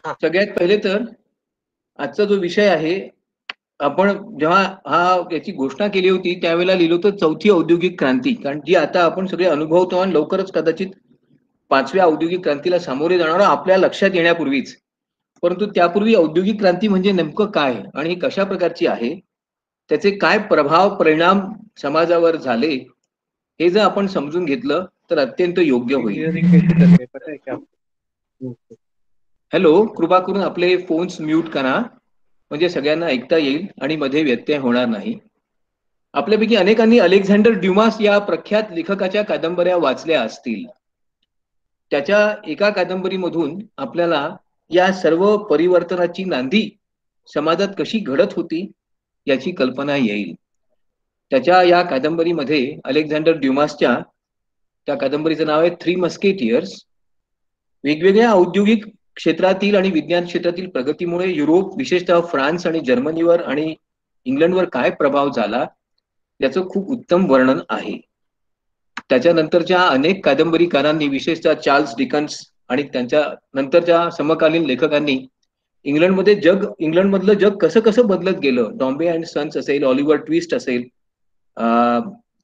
हां. सगळ्यात पहिले तर आजचा जो विषय आहे, आपण जेव्हा याची घोषणा केली होती, त्यावेळेला लिहिलं होतं चौथी औद्योगिक क्रांती. कारण जी आता आपण सगळे अनुभवतो आणि लवकरच कदाचित 5व्या औद्योगिक क्रांतीला सामोरे जाणार आहोत आपल्या लक्षात येण्यापूर्वीच. परंतु त्यापूर्वी औद्योगिक क्रांती म्हणजे नेमकं काय आणि ही कशा प्रकारची आहे? त्याचे काय प्रभाव, परिणाम समाजावर झाले, हे जर आपण समजून घेतलं, तर अत्यंत योग्य होईल. इंजीनियरिंग कैसे करते हैं पता है क्या आपको? हॅलो, कृपा करून आपले फोन्स म्यूट करा, म्हणजे सगळ्यांना ऐकता येईल आणि मध्ये व्यत्यय होणार नाही. आपल्यापैकी अनेकांनी अलेक्झांडर ड्युमास या प्रख्यात लेखकाच्या कादंबऱ्या वाचल्या असतील. त्याच्या एका कादंबरीमधून आपल्याला या सर्व परिवर्तनाची नांदी समाजात कशी घडत होती याची कल्पना येईल. त्याच्या या कादंबरीमध्ये अलेक्झांडर ड्युमासच्या त्या कादंबरीचं नाव आहे थ्री मस्केटियर्स. वेगवेगळ्या औद्योगिक क्षेत्रातील आणि विज्ञान क्षेत्रातील प्रगतीमुळे युरोप, विशेषतः फ्रान्स आणि जर्मनीवर आणि इंग्लंडवर काय प्रभाव झाला याचं खूप उत्तम वर्णन आहे. त्याच्यानंतरच्या अनेक कादंबरीकारांनी, विशेषतः चार्ल्स डिकन्स आणि त्यांच्या नंतरच्या समकालीन लेखकांनी इंग्लंडमधलं जग कसं कसं बदलत गेलं, डॉम्बे अँड सन्स असेल, ऑलिव्हर ट्विस्ट असेल,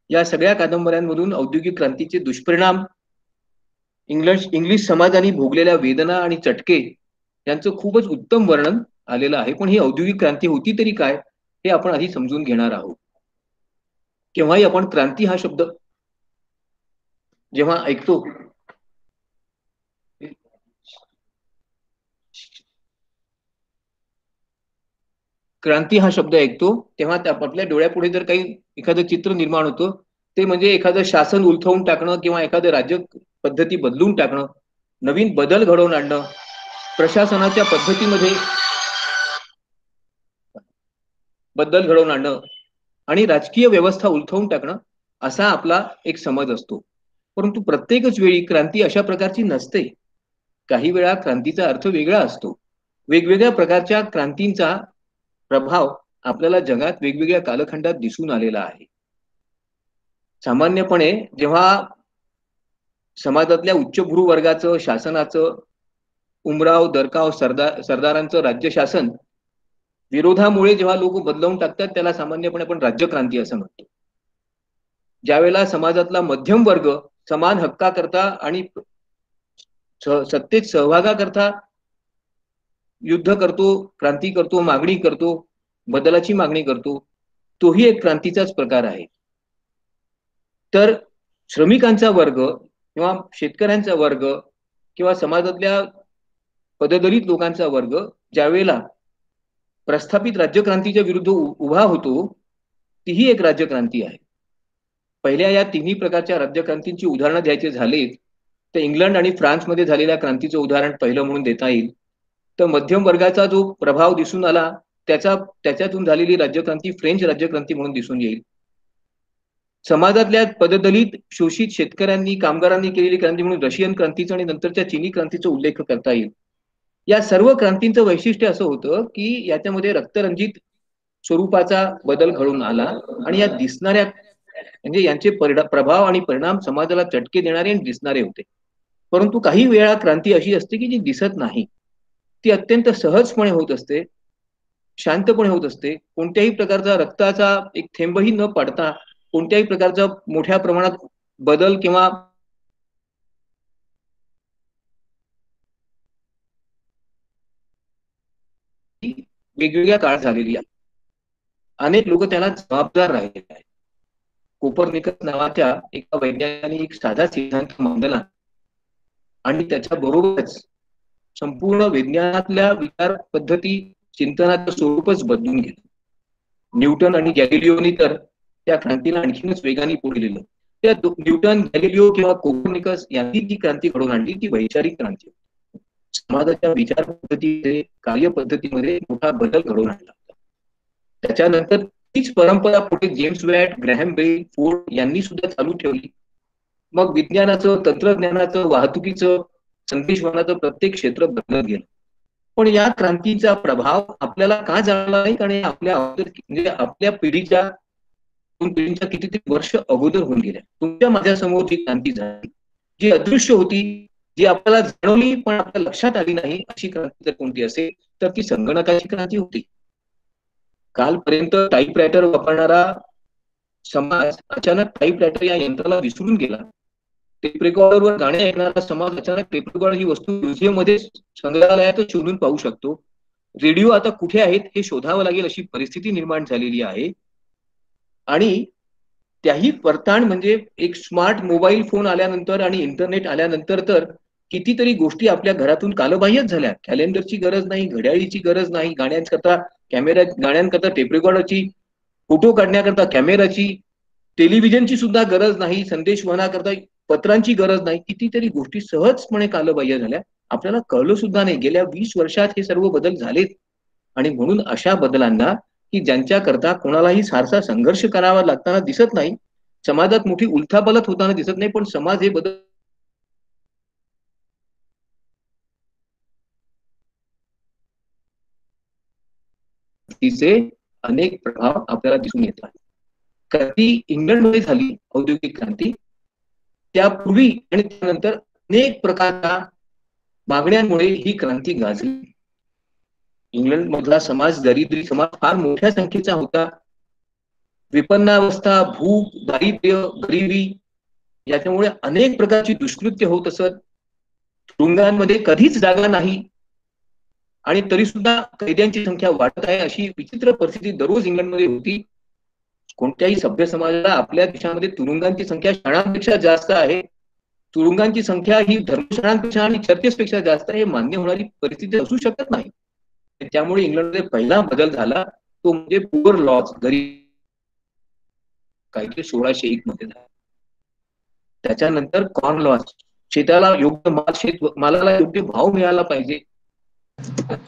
या सगळ्या कादंबऱ्यांमधून औद्योगिक क्रांतीचे दुष्परिणाम, इंग्लिश समाजाने भोगलेल्या वेदना आणि चटके यांचं खूपच उत्तम वर्णन आलेलं आहे. पण ही औद्योगिक क्रांती होती तरी काय, हे आपण आधी समजून घेणार आहोत. केव्हाही आपण क्रांती हा शब्द जेव्हा ऐकतो, क्रांती हा शब्द ऐकतो, तेव्हा आपल्या डोळ्यापुढे जर काही एखादं चित्र निर्माण होतं, ते म्हणजे एखादं शासन उलथवून टाकणं किंवा एखादं राज्य पद्धती बदलून टाकणं, नवीन बदल घडवून आणणं, प्रशासनाच्या पद्धतीमध्ये बदल घडवून आणणं आणि राजकीय व्यवस्था उलथवून टाकणं, असा आपला एक समज असतो. परंतु प्रत्येकच वेळी क्रांती अशा प्रकारची नसते. काही वेळा क्रांतीचा अर्थ वेगळा असतो. वेगवेगळ्या प्रकारच्या क्रांतींचा प्रभाव आपल्याला जगात वेगवेगळ्या कालखंडात दिसून आलेला आहे. सामान्यपणे जेव्हा समाजातल्या उच्चभ्रू वर्गाचं, शासनाचं, उमराव, दरकाव, सरदारांचं राज्य शासन विरोधामुळे जेव्हा लोक बदलवून टाकतात, त्याला सामान्यपणे आपण राज्यक्रांती असं म्हणतो. ज्यावेळेला समाजातला मध्यम वर्ग समान हक्काकरता आणि सत्तेत सहभागाकरता युद्ध करतो, क्रांती करतो, मागणी करतो, बदलाची मागणी करतो, तोही एक क्रांतीचाच प्रकार आहे. तर श्रमिकांचा वर्ग किंवा शेतकऱ्यांचा वर्ग किंवा समाजातल्या पददलित लोकांचा वर्ग ज्यावेळेला प्रस्थापित राज्यक्रांतीच्या विरुद्ध उभा होतो, तीही एक राज्यक्रांती आहे. पहिल्या या तिन्ही प्रकारच्या राज्यक्रांतींची उदाहरणं द्यायची झाली तर इंग्लंड आणि फ्रान्समध्ये झालेल्या क्रांतीचं उदाहरण पहिलं म्हणून देता येईल. तर मध्यम वर्गाचा जो प्रभाव दिसून आला, त्याच्यातून झालेली राज्यक्रांती फ्रेंच राज्यक्रांती म्हणून दिसून येईल. समाजातल्या पददलित, शोषित शेतकऱ्यांनी, कामगारांनी केलेली क्रांती म्हणून रशियन क्रांतीचा आणि नंतरच्या चिनी क्रांतीचा उल्लेख करता येईल. या सर्व क्रांतींचं वैशिष्ट्य असं होतं की याच्यामध्ये रक्तरंजित स्वरूपाचा बदल घडून आला आणि या दिसणाऱ्या म्हणजे यांचे प्रभाव आणि परिणाम समाजाला चटके देणारे आणि दिसणारे होते. परंतु काही वेळा क्रांती अशी असते की जी दिसत नाही. ती अत्यंत सहजपणे होत असते, शांतपणे होत असते. कोणत्याही प्रकारचा रक्ताचा एक थेंबही न पडता कोणत्याही प्रकारचा मोठ्या प्रमाणात बदल किंवा वेगवेगळ्या काळात झालेली आहे. अनेक लोक त्याला जबाबदार राहिलेले आहेत. कोपर्निकस नावाच्या एका वैज्ञानिकाने एक साधा सिद्धांत मांडला आणि त्याच्या बरोबरच संपूर्ण विज्ञानातल्या विचार पद्धती, चिंतनाचं स्वरूपच बदलून गेलं. न्यूटन आणि गॅलिलिओनी तर त्या क्रांतीला आणखीनच वेगाने पुढे गेलं. त्या न्यूटन, गॅलिलिओ किंवा कोपर्निकस यांनी जी क्रांती घडवून आणली ती वैचारिक क्रांती. समाजाच्या विचार पद्धतीमध्ये, कार्यपद्धतीमध्ये मोठा बदल घडवून आणला. त्याच्यानंतर तीच परंपरा पुढे James Watt, Graham Bell, Ford यांनी सुद्धा चालू ठेवली. मग विज्ञानाचं, तंत्रज्ञानाचं, वाहतुकीचं, संदेशवहनाचं प्रत्येक क्षेत्र बदलत गेलं. पण या क्रांतीचा प्रभाव आपल्याला का जाणला नाही? कारण आपल्या म्हणजे आपल्या पिढीच्या 2 पिढींच्या कितीतरी वर्ष अगोदर होऊन गेल्या. तुमच्या माझ्या समोर जी क्रांती झाली, जी अदृश्य होती, जी आपल्याला जाणवली पण आपल्या लक्षात आली नाही अशी क्रांती जर कोणती असेल तर ती संगणकाची क्रांती होती. कालपर्यंत टाईपरायटर वापरणारा समाज अचानक टाईपरायटर या यंत्राला विसरून गेला. टेप रेकॉर्डरवर गाणे ऐकणारा समाज अचानक टेप रेकॉर्डर ही वस्तू म्युझियम मध्ये संग्रहालयातच शोधून पाहू शकतो. रेडिओ आता कुठे आहेत हे शोधावं लागेल अशी परिस्थिती निर्माण झालेली आहे. आणि त्याही परताण म्हणजे एक स्मार्ट मोबाईल फोन आल्यानंतर आणि इंटरनेट आल्यानंतर तर कितीतरी गोष्टी आपल्या घरातून कालबाह्यच झाल्या. कॅलेंडरची गरज नाही, घड्याळीची गरज नाही, गाण्यांकरता टेप रेकॉर्डरची, फोटो काढण्याकरता कॅमेराची, टेलिव्हिजनची सुद्धा गरज नाही, संदेशवहनाकरता पत्रांची गरज नाही. कितीतरी गोष्टी सहजपणे कालबाह्य झाल्या. आपल्याला कळलं सुद्धा नाही. गेल्या 20 वर्षात हे सर्व बदल झालेत. आणि म्हणून अशा बदलांना की ज्यांच्याकरता कोणालाही फारसा संघर्ष करावा लागताना दिसत नाही, समाजात मोठी उलथापालथ होताना दिसत नाही, पण समाज हे बदल तिचे अनेक प्रभाव आपल्याला दिसून येतात. क्रांती इंग्लंडमध्ये झाली औद्योगिक क्रांती. त्यापूर्वी आणि त्यानंतर अनेक प्रकारच्या मागण्यांमुळे ही क्रांती गाजली. इंग्लंड मधला समाज दरिद्री समाज फार मोठ्या संख्येचा होता. विपन्नावस्था, भूक, दारिद्र्य, गरिबी याच्यामुळे अनेक प्रकारची दुष्कृत्य होत असत. तुरुंगांमध्ये कधीच जागा नाही आणि तरी सुद्धा कैद्यांची संख्या वाढत आहे अशी विचित्र परिस्थिती दररोज इंग्लंडमध्ये होती. कोणत्याही सभ्य समाजाला आपल्या देशामध्ये तुरुंगांची संख्या शाळांपेक्षा जास्त आहे. तुरुंगांची संख्या ही धर्मशाळांपेक्षा आणि चर्चेसपेक्षा जास्त आहे, हे मान्य होणारी परिस्थिती असू शकत नाही. त्यामुळे इंग्लंडमध्ये पहिला बदल झाला तो म्हणजे पुअर लॉज, गरीब कायदे 1601 मध्ये झाला. त्याच्यानंतर कॉर्न लॉज, शेताला योग्य मालाला योग्य भाव मिळाला पाहिजे.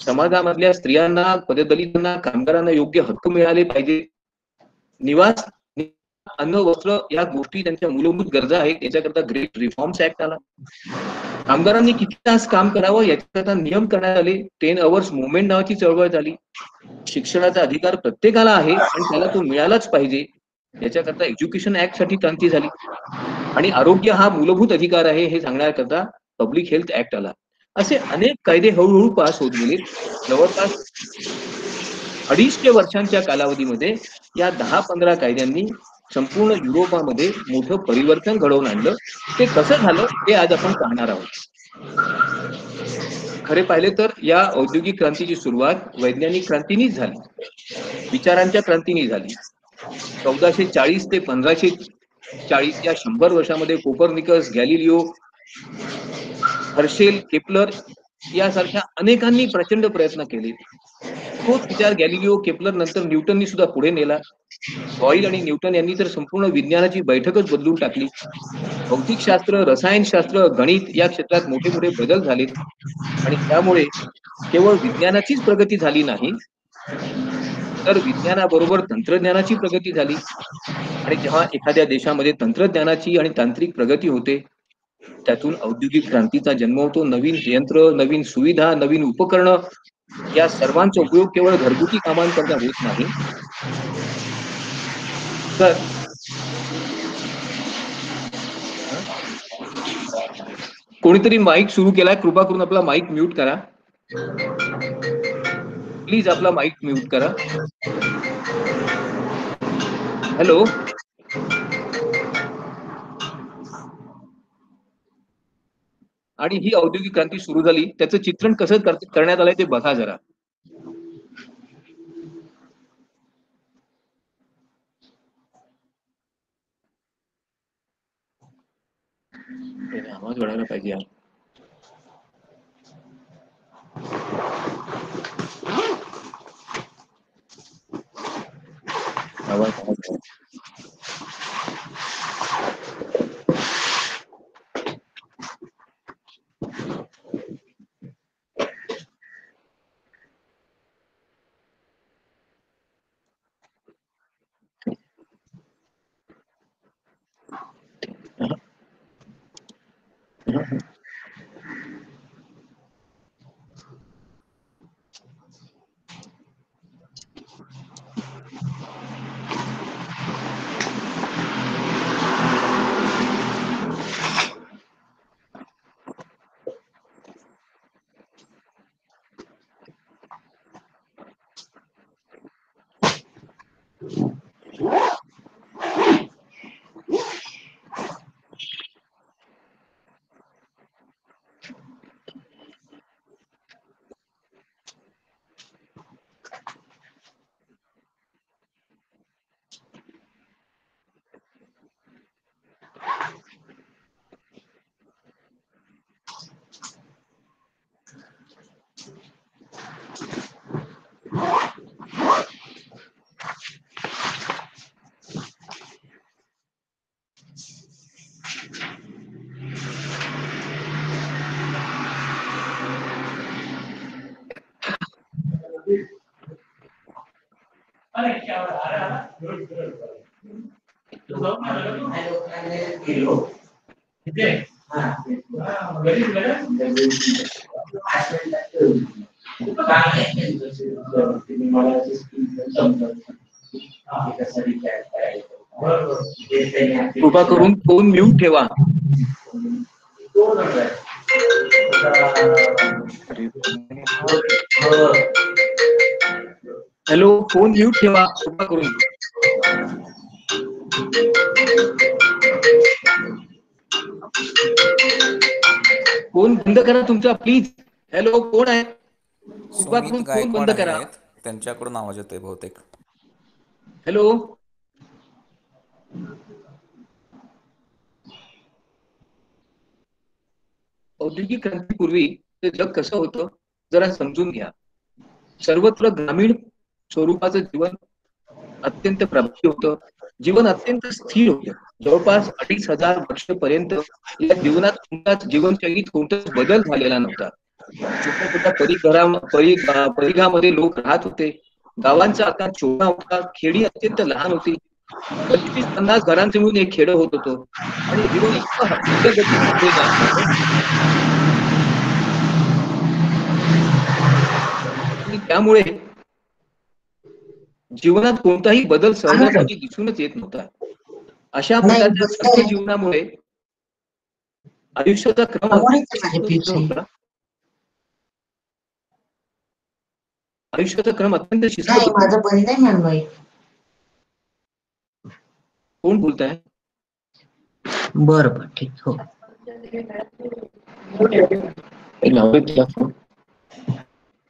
समाजामधल्या स्त्रियांना, पददलितांना, कामगारांना योग्य हक्क मिळाले पाहिजे. निवास, अन्न, वस्त्र या गोष्टी त्यांच्या मूलभूत गरजा आहेत. याच्याकरता ग्रेट रिफॉर्म्स ऍक्ट आला. कामगारांनी किती तास काम करावं याच्याकरता नियम करण्यात आले. 10 अवर्स मुवमेंट नावाची चळवळ झाली. शिक्षणाचा अधिकार प्रत्येकाला आहे आणि त्याला तो मिळालाच पाहिजे याच्याकरता एज्युकेशन ऍक्ट साठी क्रांती झाली. आणि आरोग्य हा मूलभूत अधिकार आहे हे सांगण्याकरता पब्लिक हेल्थ ऍक्ट आला. असे अनेक कायदे हळूहळू पास होत गेले. जवळपास 250 वर्षांच्या कालावधीमध्ये या 10-15 कायद्यांनी संपूर्ण युरोपामध्ये मोठं परिवर्तन घडवून आणलं. ते कसं झालं हे आज आपण पाहणार आहोत. खरे पाहिले तर या औद्योगिक क्रांतीची सुरुवात वैज्ञानिक क्रांतीनीच झाली, विचारांच्या क्रांतीने झाली. 1440 ते 1540 या 100 वर्षामध्ये कोपर्निकस, गॅलिलिओ, हर्शेल, केपलर यासारख्या अनेकांनी प्रचंड प्रयत्न केले. तोच विचार गॅलिलिओ, केपलर नंतर न्यूटननी सुद्धा पुढे नेला. बॉईल आणि न्यूटन यांनी तर संपूर्ण विज्ञानाची बैठकच बदलून टाकली. भौतिकशास्त्र, रसायनशास्त्र, गणित या क्षेत्रात मोठे मोठे बदल झालेत. आणि त्यामुळे केवळ विज्ञानाचीच प्रगती झाली नाही, तर विज्ञानाबरोबर तंत्रज्ञानाची प्रगती झाली. आणि जेव्हा एखाद्या देशामध्ये तंत्रज्ञानाची आणि तांत्रिक प्रगती होते, त्यातून औद्योगिक क्रांतीचा जन्म होतो. नवीन यंत्र, नवीन सुविधा, नवीन उपकरणं या सर्वांचा उपयोग केवळ घरगुती कामांकरता होत नाही, तर कोणीतरी माईक सुरू केलाय, कृपा करून आपला माईक म्यूट करा. प्लीज आपला माईक म्यूट करा. हॅलो. आणि ही औद्योगिक क्रांती सुरू झाली, त्याचं चित्रण कसं करण्यात आलंय ते बघा जरा. आवाज वाढायला पाहिजे यार. आवाज कृपा करून फोन म्यूट ठेवा. हॅलो, फोन म्यूट ठेवा कृपा करून. फोन बंद करा तुमचा प्लीज. हॅलो, कोण आहे? कृपा सुमित करून फोन गायकवाड बंद करा. आहेत, त्यांच्याकडून आवाज येतोय बहुतेक. हॅलो, औद्योगिक क्रांतीपूर्वी ते जग कसं होतं जरा समजून घ्या. सर्वत्र ग्रामीण स्वरूपाचं जीवन अत्यंत प्रभावी होतं. जीवन अत्यंत स्थिर होतं. जवळपास 2,500 वर्षपर्यंत या जीवनात कोणताच जीवनशैलीत कोणताच बदल झालेला नव्हता. छोट्या छोट्या परिघामध्ये लोक राहत होते. गावांचा आकार छोटा होता. खेडी अत्यंत लहान होती. 25-50 घरांचे मिळून एक खेडं होत होतं आणि जीवन इतकं गतीने पुढे जात होतं आणि त्यामुळे जीवनात कोणताही बदल सहजासहजी दिसूनच येत नव्हता. अशा प्रकारच्या संथ जीवनामुळे आयुष्याचा क्रम अत्यंत होता. आयुष्याचा क्रम अत्यंत शिस्त माझं बंद आहे म्हणून. कोण बोलताय? बरं ठीक हो.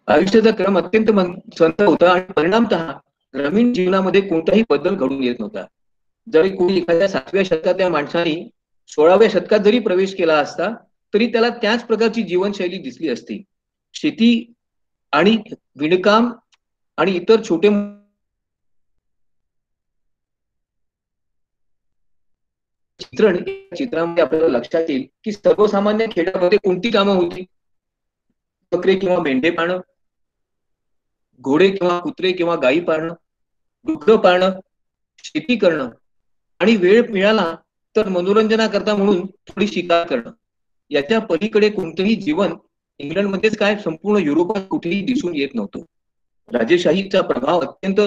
आयुष्याचा क्रम अत्यंत संत होता आणि परिणामतः ग्रामीण जीवनामध्ये कोणताही बदल घडून येत नव्हता. जरी कोणी एखाद्या 7व्या शतकातल्या माणसाने 16व्या शतकात जरी प्रवेश केला असता तरी त्याला त्याच प्रकारची जीवनशैली दिसली असती. शेती आणि विणकाम आणि इतर छोटे चित्रामध्ये आपल्याला लक्षात येईल की सर्वसामान्य खेड्यामध्ये कोणती कामं होती? बकरे किंवा मेंढे पाळणं, घोडे किंवा कुत्रे किंवा गायी पाळणं, डुकरं पाळणं, शेती करणं आणि वेळ मिळाला तर मनोरंजनाकरता म्हणून थोडी शिकार करणं. याच्या पलीकडे कोणतंही जीवन इंग्लंडमध्येच काय संपूर्ण युरोपात कुठेही दिसून येत नव्हतं. राजेशाहीचा प्रभाव अत्यंत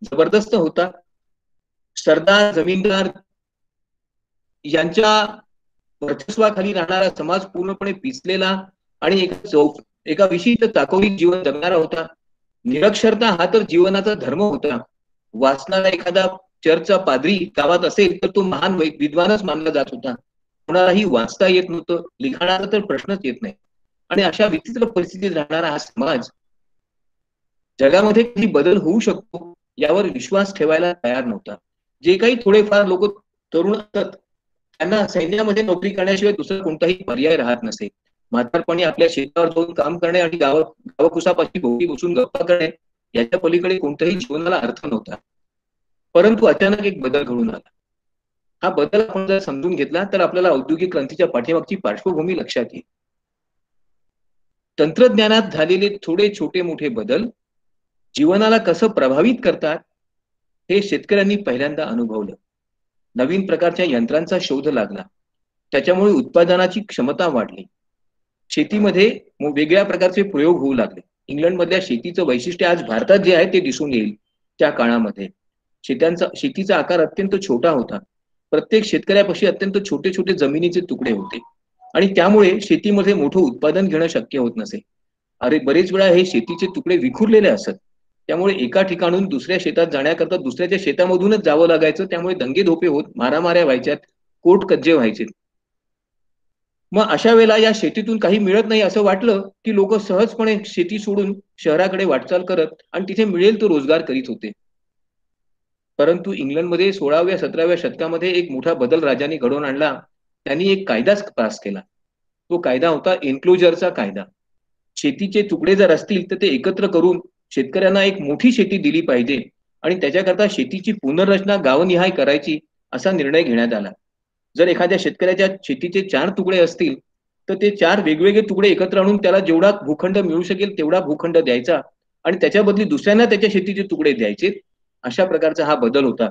जबरदस्त होता. सरदार, जमीनदार यांच्या वर्चस्वाखाली राहणारा समाज पूर्णपणे पिचलेला आणि एका विशिष्ट चाकोरीत जीवन जगणारा होता. निरक्षरता हा तर जीवनाचा धर्म होता. वाचणारा एखादा चर्चचा पाद्री गावात असेल तर तो महान विद्वानच मानला जात होता. कोणालाही वाचता येत नव्हतं, लिखाणाचा तर प्रश्नच येत नाही. आणि अशा विचित्र परिस्थितीत राहणारा हा समाज जगामध्ये काही बदल होऊ शकतो यावर विश्वास ठेवायला तयार नव्हता. जे काही थोडेफार लोक तरुण असतात त्यांना सैन्यामध्ये नोकरी करण्याशिवाय दुसरा कोणताही पर्याय राहत नसे. म्हातारपणी आपल्या शेतावर जाऊन काम करणे आणि गावकुसापाशी भोवती बसून गप्पा करणे याच्या पलीकडे कोणत्याही जीवनाला अर्थ नव्हता. परंतु अचानक एक बदल घडून आला. हा बदल आपण जर समजून घेतला तर आपल्याला औद्योगिक क्रांतीच्या पाठीमागची पार्श्वभूमी लक्षात येईल. तंत्रज्ञानात झालेले थोडे छोटे मोठे बदल जीवनाला कसं प्रभावित करतात हे शेतकऱ्यांनी पहिल्यांदा अनुभवलं. नवीन प्रकारच्या यंत्रांचा शोध लागला. त्याच्यामुळे उत्पादनाची क्षमता वाढली. शेतीमध्ये वेगळ्या प्रकारचे प्रयोग होऊ लागले. इंग्लंडमधल्या शेतीचं वैशिष्ट्य आज भारतात जे आहे ते दिसून येईल. त्या काळामध्ये शेतीचा आकार अत्यंत छोटा होता. प्रत्येक शेतकऱ्यापाशी अत्यंत छोटे छोटे जमिनीचे तुकडे होते आणि त्यामुळे शेतीमध्ये मोठं उत्पादन घेणं शक्य होत नसे. बरेच वेळा हे शेतीचे तुकडे विखुरलेले असत. त्यामुळे एका ठिकाणून दुसऱ्या शेतात जाण्याकरता दुसऱ्याच्या शेतामधूनच जावं लागायचं. त्यामुळे दंगे धोपे होत, मारामाऱ्या व्हायच्यात, कोर्ट कज्जे व्हायचे. मग अशा वेळेला या शेतीतून काही मिळत नाही असं वाटलं की लोक सहजपणे शेती सोडून शहराकडे वाटचाल करत आणि तिथे मिळेल तो रोजगार करीत होते. परंतु इंग्लंडमध्ये 16व्या 17व्या शतकामध्ये एक मोठा बदल राजांनी घडवून आणला. त्यांनी एक कायदाच पास केला. तो कायदा होता एन्क्लोजरचा कायदा. शेतीचे तुकडे जर असतील तर ते एकत्र करून शेतकऱ्यांना एक मोठी शेती दिली पाहिजे आणि त्याच्याकरता शेतीची पुनर्रचना गावनिहाय करायची असा निर्णय घेण्यात आला. जर एखाद्या शेतकऱ्याच्या शेतीचे 4 तुकडे असतील तर ते 4 वेगवेगळे तुकडे एकत्र आणून त्याला जेवढा भूखंड मिळू शकेल तेवढा भूखंड द्यायचा आणि त्याच्या बदली दुसऱ्यांना त्याच्या शेतीचे तुकडे द्यायचे. अशा प्रकारचा हा बदल होता.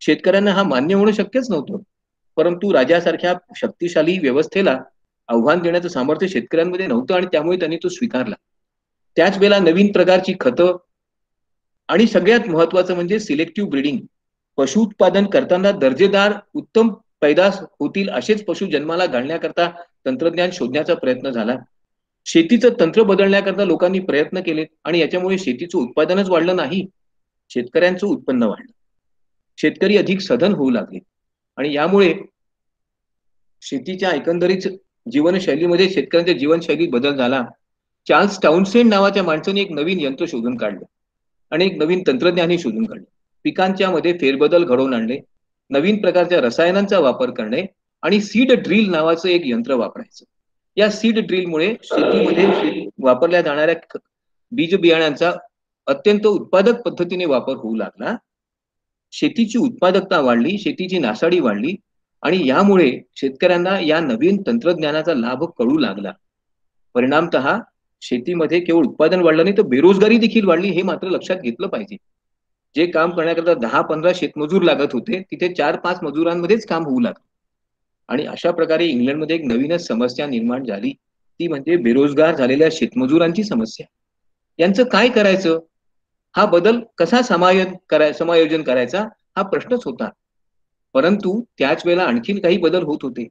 शेतकऱ्यांना हा मान्य होणं शक्यच नव्हतं. परंतु राजासारख्या शक्तिशाली व्यवस्थेला आव्हान देण्याचं सामर्थ्य शेतकऱ्यांमध्ये नव्हतं आणि त्यामुळे त्यांनी तो स्वीकारला. त्याच वेळेला नवीन प्रकारची खतं आणि सगळ्यात महत्वाचं म्हणजे सिलेक्टिव्ह ब्रीडिंग. पशु उत्पादन करताना दर्जेदार उत्तम पैदास होतील असेच पशु जन्माला घालण्याकरता तंत्रज्ञान शोधण्याचा प्रयत्न झाला. शेतीचं तंत्र बदलण्याकरता लोकांनी प्रयत्न केले आणि याच्यामुळे शेतीचं उत्पादनच वाढलं नाही, शेतकऱ्यांचं उत्पन्न वाढलं. शेतकरी अधिक सधन होऊ लागले आणि यामुळे शेतीच्या एकंदरीत जीवनशैलीमध्ये शेतकऱ्यांच्या जीवनशैलीत बदल झाला. चार्ल्स टाउनसेंड नावाच्या माणसाने एक नवीन यंत्र शोधून काढलं आणि एक नवीन तंत्रज्ञानही शोधून काढलं. पिकांच्या मध्ये फेरबदल घडवून आणले, नवीन प्रकारच्या रसायनांचा वापर करणे आणि सीड ड्रिल नावाचं एक यंत्र वापरायचं. या सीड ड्रिलमुळे शेतीमध्ये वापरल्या जाणाऱ्या बीज बियाण्यांचा अत्यंत उत्पादक पद्धतीने वापर होऊ लागला. शेतीची उत्पादकता वाढली, शेतीची नासाडी वाढली आणि यामुळे शेतकऱ्यांना या नवीन तंत्रज्ञानाचा लाभ कळू लागला. परिणामतः शेतीमध्ये केवळ उत्पादन वाढलं नाही तर बेरोजगारी देखील वाढली, हे मात्र लक्षात घेतलं पाहिजे. जे काम करण्याकरता 10-15 शेतमजूर लागत होते तिथे 4-5 मजुरांमध्येच काम होऊ लागलं. आणि अशा प्रकारे इंग्लंडमध्ये एक नवीनच समस्या निर्माण झाली, ती म्हणजे बेरोजगार झालेल्या शेतमजुरांची समस्या. यांचं काय करायचं, हा बदल कसा समायोजन करायचा हा प्रश्नच होता. परंतु त्याच वेळेला आणखीन काही बदल होत होते.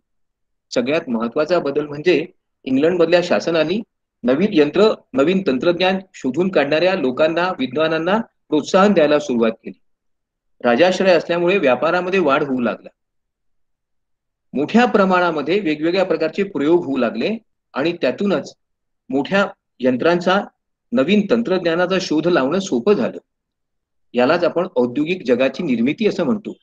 सगळ्यात महत्वाचा बदल म्हणजे इंग्लंडमधल्या शासनाने नवीन यंत्र, नवीन तंत्रज्ञान शोधून काढणाऱ्या लोकांना, विद्वानांना प्रोत्साहन द्यायला सुरुवात केली. राजाश्रय असल्यामुळे व्यापारामध्ये वाढ होऊ लागला. मोठ्या प्रमाणामध्ये वेगवेगळ्या प्रकारचे प्रयोग होऊ लागले आणि त्यातूनच मोठ्या यंत्रांचा, नवीन तंत्रज्ञानाचा शोध लावणं सोपं झालं. यालाच आपण औद्योगिक जगाची निर्मिती असं म्हणतो.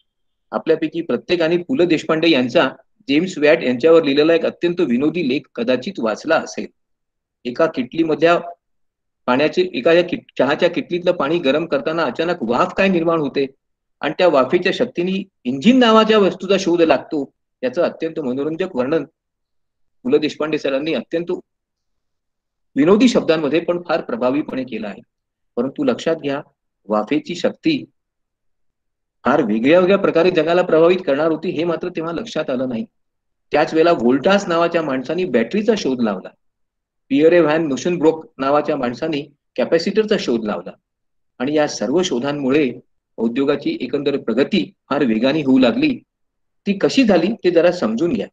आपल्यापैकी प्रत्येकाने पु ल देशपांडे यांचा जेम्स वॅट यांच्यावर लिहिलेला एक अत्यंत विनोदी लेख कदाचित वाचला असेल. एका किटलीमधल्या पाण्याचे, चहाच्या किटलीतलं पाणी गरम करताना अचानक वाफ काय निर्माण होते आणि त्या वाफेच्या शक्तीने इंजिन नावाच्या वस्तूचा शोध लागतो. याचं अत्यंत मनोरंजक वर्णन पु ल देशपांडे सरांनी अत्यंत विनोदी शब्दांमध्ये पण फार प्रभावीपणे केलं आहे. परंतु लक्षात घ्या, वाफेची शक्ती फार वेगळ्या वेगळ्या प्रकारे जगाला प्रभावित करणार होती, हे मात्र तेव्हा लक्षात आलं नाही. त्याच वेळेला व्होल्टास नावाच्या माणसाने बॅटरीचा शोध लावला. पियरे व्हॅन नोशनब्रोक नावाच्या माणसाने कॅपॅसिटरचा शोध लावला आणि या सर्व शोधांमुळे उद्योगाची एकंदर प्रगती फार वेगाने होऊ लागली. ती कशी झाली ते जरा समजून घ्या.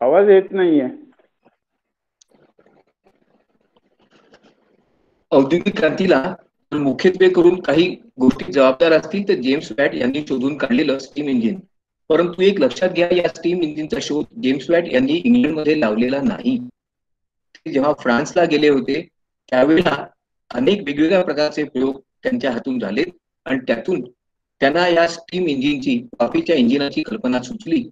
आवाज येत नाहीये. औद्योगिक क्रांतीला मुख्यत्वे करून काही गोष्टी जबाबदार असतील तर जेम्स वॅट यांनी शोधून काढलेलं स्टीम इंजिन. परंतु एक लक्षात घ्या, या स्टीम इंजिनचा शोध जेम्स वॅट यांनी इंग्लंडमध्ये लावलेला नाही. ते जेव्हा फ्रान्सला गेले होते त्यावेळेला अनेक वेगवेगळ्या प्रकारचे प्रयोग त्यांच्या हातून झाले आणि त्यातून त्यांना या स्टीम इंजिनची, वाफेच्या इंजिनाची कल्पना सुचली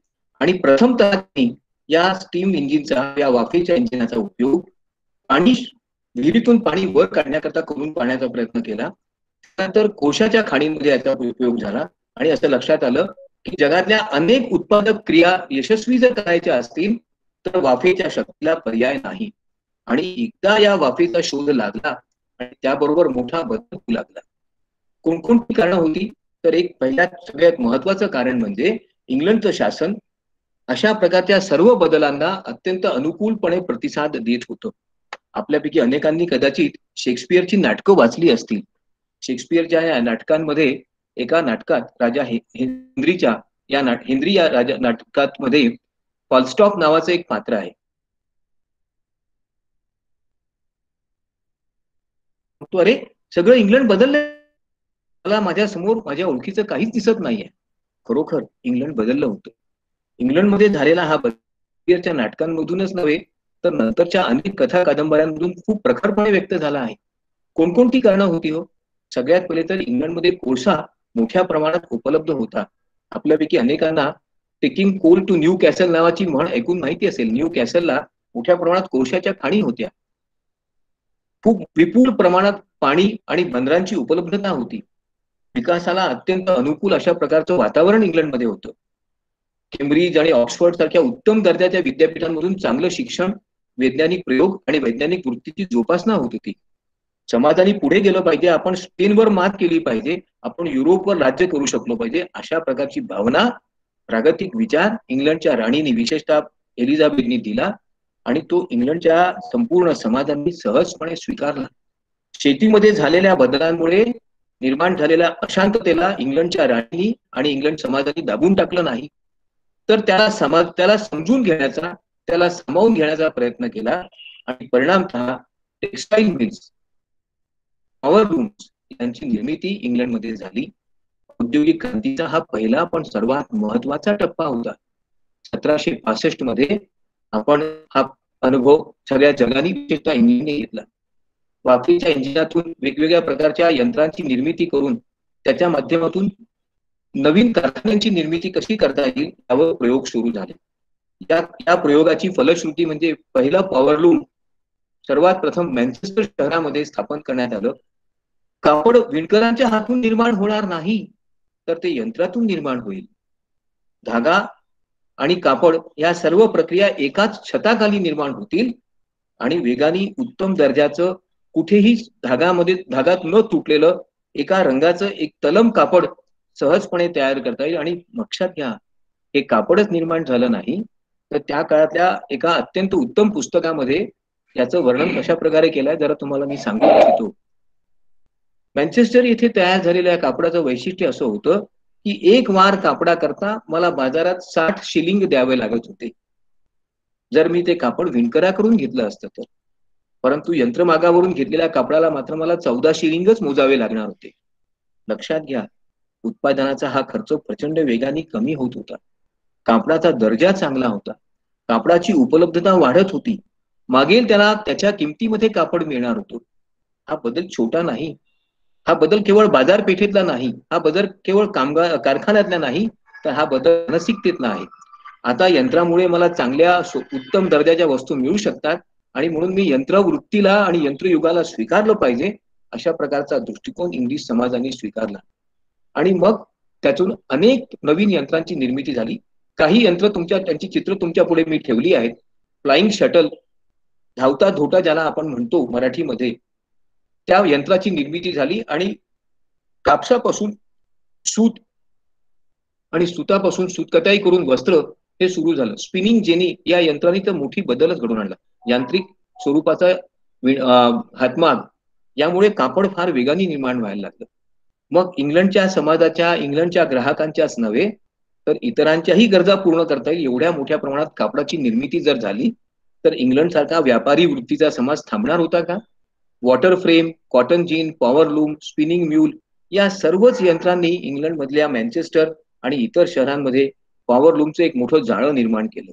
आणि प्रथमतः त्यांनी या स्टीम इंजिनचा, या वाफेच्या इंजिनाचा उपयोग पाणी, विहिरीतून पाणी वर काढण्याकरता करून पाहण्याचा प्रयत्न केला. त्यानंतर कोळशाच्या खाणीमध्ये याचा उपयोग झाला आणि असं लक्षात आलं की जगातल्या अनेक उत्पादक क्रिया यशस्वी जर करायच्या असतील तर वाफेच्या शक्तीला पर्याय नाही. आणि एकदा या वाफेचा शोध लागला आणि त्याबरोबर मोठा बदल होऊ लागला. कोणकोणती कारणं होती? तर एक पहिल्यात सगळ्यात महत्वाचं कारण म्हणजे इंग्लंडचं शासन अशा प्रकारच्या सर्व बदलांना अत्यंत अनुकूलपणे प्रतिसाद देत होतं. आपल्यापैकी अनेकांनी कदाचित शेक्सपियरची नाटकं वाचली असतील. शेक्सपियरच्या या नाटकांमध्ये एका नाटकात राजा हेन्रीच्या हेन्री या राजा नाटकात मध्ये फॉलस्टॉप नावाचं एक पात्र आहे. तो अरे सगळं इंग्लंड बदललं, मला माझ्या समोर माझ्या ओळखीचं काहीच दिसत नाहीये. खरोखर इंग्लंड बदललं होतं. इंग्लंडमध्ये झालेला हा शेक्सपियरच्या नाटकांमधूनच नव्हे तर नंतरच्या अनेक कथा कादंबऱ्यांमधून खूप प्रखरपणे व्यक्त झाला आहे. कोणकोणती कारणं होती हो? सगळ्यात पहिले तर इंग्लंडमध्ये कोळसा मोठ्या प्रमाणात उपलब्ध होता. आपल्यापैकी अनेकांना taking coal to Newcastle नावाची म्हण ऐकून माहिती असेल. न्यू कॅसलला मोठ्या प्रमाणात कोळशाच्या खाणी होत्या. खूप विपुल प्रमाणात पाणी आणि बंदरांची उपलब्धता होती. विकासाला अत्यंत अनुकूल अशा प्रकारचं वातावरण इंग्लंडमध्ये होतं. केम्ब्रिज आणि ऑक्सफर्ड सारख्या उत्तम दर्जाच्या विद्यापीठांमधून चांगलं शिक्षण, वैज्ञानिक प्रयोग आणि वैज्ञानिक वृत्तीची जोपासना होत होती. समाजाने पुढे गेलं पाहिजे, आपण स्पेनवर मात केली पाहिजे, आपण युरोपवर राज्य करू शकलो पाहिजे, अशा प्रकारची भावना, प्रागतिक विचार इंग्लंडच्या राणीने, विशेषतः एलिझाबेथने दिला आणि तो इंग्लंडच्या संपूर्ण समाजाने सहजपणे स्वीकारला. शेतीमध्ये झालेल्या बदलांमुळे निर्माण झालेल्या अशांततेला इंग्लंडच्या राणीने आणि इंग्लंड समाजाने दाबून टाकलं नाही, तर त्याला समजून घेण्याचा, त्याला सामावून घेण्याचा प्रयत्न केला आणि परिणामतः टेक्सटाईल मिल्स, पॉवर लूम्स यांची निर्मिती इंग्लंडमध्ये झाली. औद्योगिक क्रांतीचा हा पहिला पण सर्वात महत्वाचा टप्पा होता. 1765 मध्ये आपण हा अनुभव सगळ्या जगाने, विशेषतः इंग्लंडने घेतला. वाफेच्या इंजिनातून वेगवेगळ्या प्रकारच्या यंत्रांची निर्मिती करून त्याच्या माध्यमातून नवीन कारखान्यांची निर्मिती कशी करता येईल यावर प्रयोग सुरू झाले. या प्रयोगाची फलश्रुती म्हणजे पहिला पॉवरलूम सर्वात प्रथम मँचेस्टर शहरामध्ये स्थापन करण्यात आलं. कापड विणकरांच्या हातून निर्माण होणार नाही, तर ते यंत्रातून निर्माण होईल. धागा आणि कापड या सर्व प्रक्रिया एकाच छताखाली निर्माण होतील आणि वेगाने उत्तम दर्जाचं, कुठेही धागा न तुटलेलं एका रंगाचं एक तलम कापड सहजपणे तयार करता येईल. आणि लक्षात घ्या, हे कापडच निर्माण झालं नाही, तर त्या काळातल्या एका अत्यंत उत्तम पुस्तकामध्ये याचं वर्णन कशा प्रकारे केलंय जरा तुम्हाला मी सांगू इच्छितो. मँचेस्टर येथे तयार झालेल्या कापडाचं वैशिष्ट्य असं होतं की एक वार कापडाकरता मला बाजारात 60 शिलिंग द्यावे लागत होते, जर मी ते कापड विणकराकडून घेतलं असतं तर. परंतु यंत्रमागावरून घेतलेल्या कापडाला मात्र मला 14 शिलिंगच मोजावे लागणार होते. लक्षात घ्या, उत्पादनाचा हा खर्च प्रचंड वेगाने कमी होत होता. कापडाचा दर्जा चांगला होता, कापडाची उपलब्धता वाढत होती, मागेल त्याला त्याच्या किमतीमध्ये कापड मिळणार होतं. हा बदल छोटा नाही, हा बदल केवळ बाजारपेठेतला नाही, हा बदल केवळ कारखान्यातला नाही, तर हा बदल मानसिकतेतला आहे. आता यंत्रामुळे मला चांगल्या उत्तम दर्जाच्या वस्तू मिळू शकतात आणि म्हणून मी यंत्रवृत्तीला आणि यंत्रयुगाला स्वीकारलं पाहिजे, अशा प्रकारचा दृष्टिकोन इंग्लिश समाजाने स्वीकारला. आणि मग त्यातून अनेक नवीन यंत्रांची निर्मिती झाली. काही यंत्र त्यांची चित्र तुमच्या पुढे मी ठेवली आहेत. फ्लाइंग शटल, धावता धोटा ज्याला आपण म्हणतो मराठीमध्ये, त्या यंत्राची निर्मिती झाली आणि कापसापासून सूत आणि सुतापासून सूतकताई करून वस्त्र हे सुरू झालं. स्पिनिंग जेनी या यंत्राने तर मोठी बदलच घडवून आणला. यांत्रिक स्वरूपाचा हातमाग यामुळे कापड फार वेगाने निर्माण व्हायला लागलं. मग इंग्लंडच्या समाजाच्या, इंग्लंडच्या ग्राहकांच्याच नव्हे तर इतरांच्याही गरजा पूर्ण करता येईल एवढ्या मोठ्या प्रमाणात कापडाची निर्मिती जर झाली तर इंग्लंड सारखा व्यापारी वृत्तीचा समाज थांबणार होता का? Water frame, cotton gene, power loom, spinning mule या सर्वच यंत्रांनी इंग्लंड मधल्या मँचेस्टर आणि इतर शहरांमध्ये पॉवर लूमचं एक मोठं जाळं निर्माण केलं.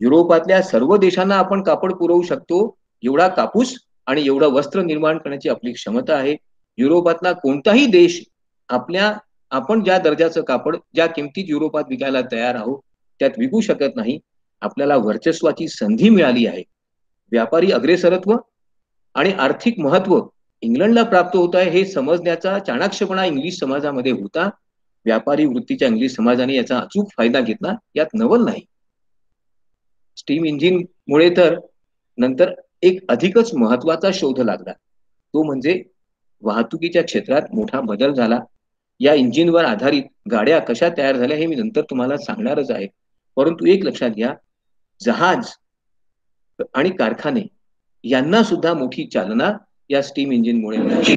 युरोपातल्या सर्व देशांना आपण कापड पुरवू शकतो एवढा कापूस आणि एवढं वस्त्र निर्माण करण्याची आपली क्षमता आहे. युरोपातला कोणताही देश आपण ज्या दर्जाचं कापड ज्या किमतीत युरोपात विकायला तयार आहोत त्यात विकू शकत नाही. आपल्याला वर्चस्वाची संधी मिळाली आहे. व्यापारी अग्रेसरत्व आणि आर्थिक महत्व इंग्लंडला प्राप्त होत आहे हे समजण्याचा चाणाक्षपणा इंग्लिश समाजामध्ये होता. व्यापारी वृत्तीच्या इंग्लिश समाजाने याचा अचूक फायदा घेतला, यात नवल नाही. स्टीम इंजिन मुळे तर नंतर एक अधिकच महत्वाचा शोध लागला, तो म्हणजे वाहतुकीच्या क्षेत्रात मोठा बदल झाला. या इंजिनवर आधारित गाड्या कशा तयार झाल्या हे मी नंतर तुम्हाला सांगणारच आहे. परंतु एक लक्षात घ्या, जहाज आणि कारखाने यांना सुद्धा मोठी चालना या स्टीम इंजिनमुळे मिळाली.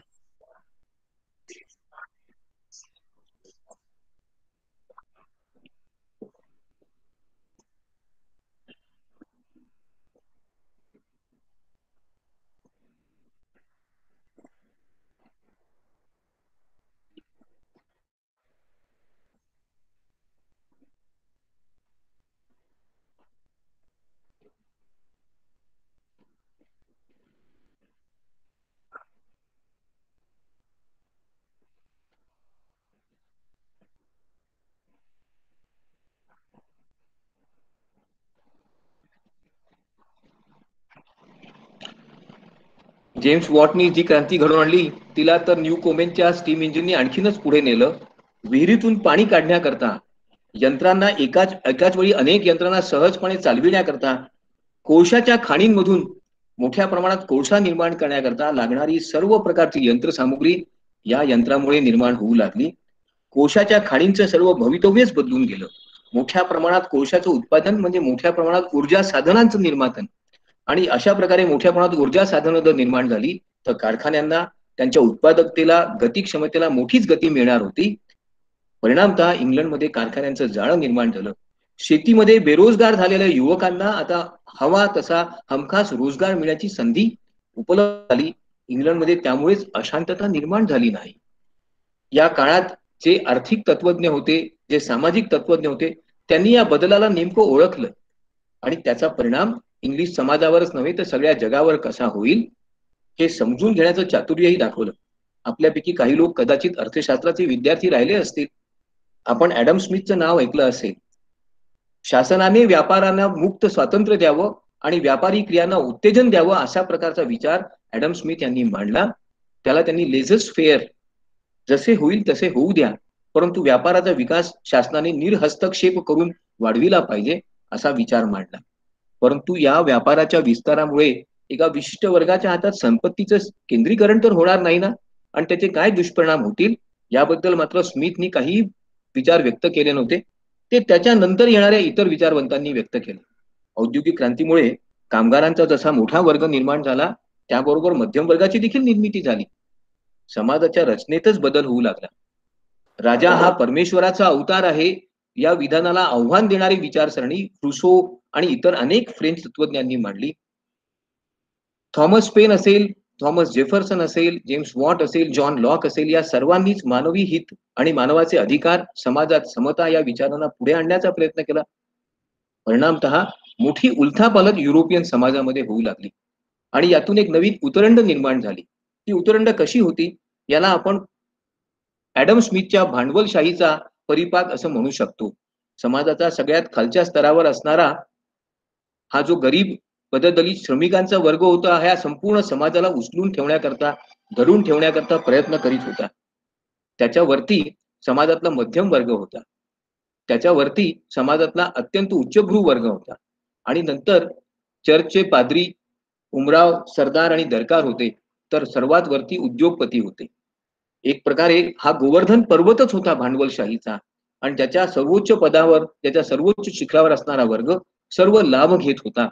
जेम्स वॉटनी जी क्रांती घडवून आणली तिला तर न्यू कोमेनच्या स्टीम इंजिननी आणखीनच पुढे नेलं. विहिरीतून पाणी काढण्याकरता यंत्रांना एकाच वेळी अनेक यंत्रांना सहजपणे चालविण्याकरता कोळशाच्या खाणींमधून मोठ्या प्रमाणात कोळसा निर्माण करण्याकरता लागणारी सर्व प्रकारची यंत्रसामुग्री या यंत्रामुळे निर्माण होऊ लागली. कोळशाच्या खाणींचं सर्व भवितव्यच बदलून गेलं. मोठ्या प्रमाणात कोळशाचं उत्पादन म्हणजे मोठ्या प्रमाणात ऊर्जा साधनांचं निर्माण आणि अशा प्रकारे मोठ्या प्रमाणात ऊर्जा साधनं जर निर्माण झाली तर कारखान्यांना त्यांच्या उत्पादकतेला गती क्षमतेला मोठीच गती मिळणार होती. परिणामतः इंग्लंडमध्ये कारखान्यांचं जाळं निर्माण झालं. शेतीमध्ये बेरोजगार झालेल्या युवकांना आता हवा तसा हमखास रोजगार मिळण्याची संधी उपलब्ध झाली. इंग्लंडमध्ये त्यामुळेच अशांतता निर्माण झाली नाही. या काळात जे आर्थिक तत्वज्ञ होते, जे सामाजिक तत्वज्ञ होते, त्यांनी या बदलाला नेमकं ओळखलं आणि त्याचा परिणाम इंग्लिश समाजावरच नव्हे तर सगळ्या जगावर कसा होईल हे समजून घेण्याचं चातुर्यही दाखवलं. आपल्यापैकी काही लोक कदाचित अर्थशास्त्राचे विद्यार्थी राहिले असतील. आपण ऍडम स्मिथचं नाव ऐकलं असेल. शासनाने व्यापाऱ्यांना मुक्त स्वातंत्र्य द्यावं आणि व्यापारी क्रियांना उत्तेजन द्यावं अशा प्रकारचा विचार ऍडम स्मिथ यांनी मांडला. त्याला त्यांनी लेझर्स फेअर, जसे होईल तसे होऊ द्या, परंतु व्यापाराचा विकास शासनाने निर्हस्तक्षेप करून वाढविला पाहिजे असा विचार मांडला. परंतु या व्यापाराच्या विस्तारामुळे एका विशिष्ट वर्गाच्या हातात संपत्तीचं केंद्रीकरण तर होणार नाही ना, आणि त्याचे काय दुष्परिणाम होतील याबद्दल मात्र स्मिथनी काही विचार व्यक्त केले नव्हते. ते त्याच्यानंतर येणाऱ्या इतर विचारवंतांनी व्यक्त केले. औद्योगिक क्रांतीमुळे कामगारांचा जसा मोठा वर्ग निर्माण झाला त्याबरोबर मध्यम वर्गाची देखील निर्मिती झाली. समाजाच्या रचनेतच बदल होऊ लागला. राजा हा परमेश्वराचा अवतार आहे या विधानाला आव्हान देणारी विचारसरणी रुसो आणि इतर अनेक फ्रेंच तत्वज्ञांनी मांडली. थॉमस पेन असेल, थॉमस जेफरसन असेल, जेम्स वॉट असेल, जॉन लॉक असेल, या सर्वांनीच मानवी हित आणि मानवाचे अधिकार, समाजात समता या विचारांना पुढे आणण्याचा प्रयत्न केला. परिणामतः मोठी उलथापालथ युरोपियन समाजामध्ये होऊ लागली आणि यातून एक नवीन उतरंड निर्माण झाली. ती उतरंड कशी होती याला आपण ऍडम स्मिथच्या भांडवलशाहीचा परिपाक असं म्हणू शकतो. समाजाचा सगळ्यात खालच्या स्तरावर असणारा हा जो गरीब पददलित श्रमिकांचा वर्ग होता, ह्या संपूर्ण समाजाला उचलून ठेवण्याकरता, धरून ठेवण्याकरता प्रयत्न करीत होता. त्याच्यावरती समाजातला मध्यम वर्ग होता, त्याच्यावरती समाजातला अत्यंत उच्चभ्रू वर्ग होता आणि नंतर चर्चचे पाद्री, उमराव, सरदार आणि दरकार होते. तर सर्वात वरती उद्योगपती होते. एक प्रकारे हा गोवर्धन पर्वतच होता भांडवलशाहीचा आणि त्याच्या सर्वोच्च पदावर, त्याच्या सर्वोच्च शिखरावर असणारा वर्ग सर्व लाभ घेत होता.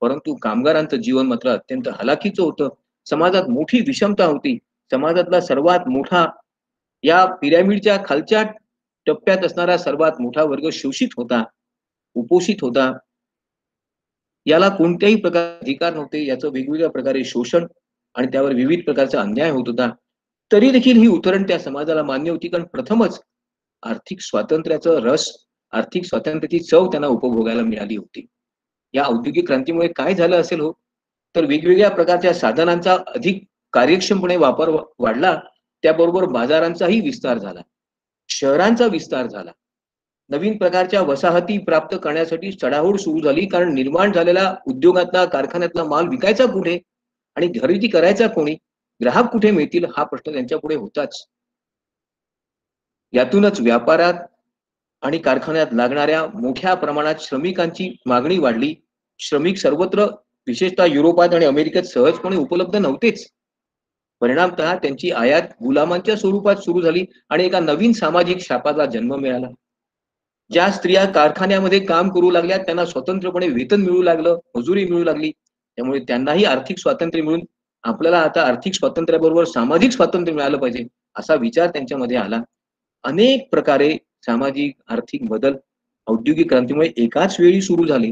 परंतु कामगारांचं जीवन मात्र अत्यंत हलाखीचं होतं. समाजात मोठी विषमता होती. समाजातला सर्वात मोठा या पिरॅमिडच्या खालच्या टप्प्यात असणारा सर्वात मोठा वर्ग शोषित होता, उपोषित होता. याला कोणत्याही प्रकारचे अधिकार नव्हते. याचं वेगवेगळ्या प्रकारे शोषण आणि त्यावर विविध प्रकारचा अन्याय होत होता. तरी देखील ही उतरण त्या समाजाला मान्य होती, कारण प्रथमच आर्थिक स्वातंत्र्याचं रस, आर्थिक स्वातंत्र्याची चव त्यांना उपभोगायला मिळाली होती. या औद्योगिक क्रांतीमुळे काय झालं असेल हो, तर वेगवेगळ्या प्रकारच्या साधनांचा अधिक कार्यक्षमपणे वापर वाढला. त्याबरोबर बाजारांचाही विस्तार झाला, शहरांचा विस्तार झाला. नवीन प्रकारच्या वसाहती प्राप्त करण्यासाठी चढाओढ सुरू झाली, कारण निर्माण झालेला उद्योगातला, कारखान्यातला माल विकायचा कुठे आणि खरेदी करायचा कोणी, ग्राहक कुठे मिळतील, हा प्रश्न त्यांच्या पुढे होताच. यातूनच व्यापारात आणि कारखान्यात लागणाऱ्या मोठ्या प्रमाणात श्रमिकांची मागणी वाढली. श्रमिक सर्वत्र, विशेषतः युरोपात आणि अमेरिकेत सहजपणे उपलब्ध नव्हतेच. परिणामतः त्यांची आयात गुलामांच्या स्वरूपात सुरू झाली आणि एका नवीन सामाजिक शापाला जन्म मिळाला. ज्या स्त्रिया कारखान्यामध्ये काम करू लागल्या त्यांना स्वतंत्रपणे वेतन मिळू लागलं, मजुरी मिळू लागली. त्यामुळे त्यांनाही आर्थिक स्वातंत्र्य मिळून आपल्याला आता आर्थिक स्वातंत्र्याबरोबर सामाजिक स्वातंत्र्य मिळालं पाहिजे, असा विचार त्यांच्यामध्ये आला. अनेक प्रकारे सामाजिक आर्थिक बदल औद्योगिक क्रांतीमुळे एकाच वेळी सुरू झाले.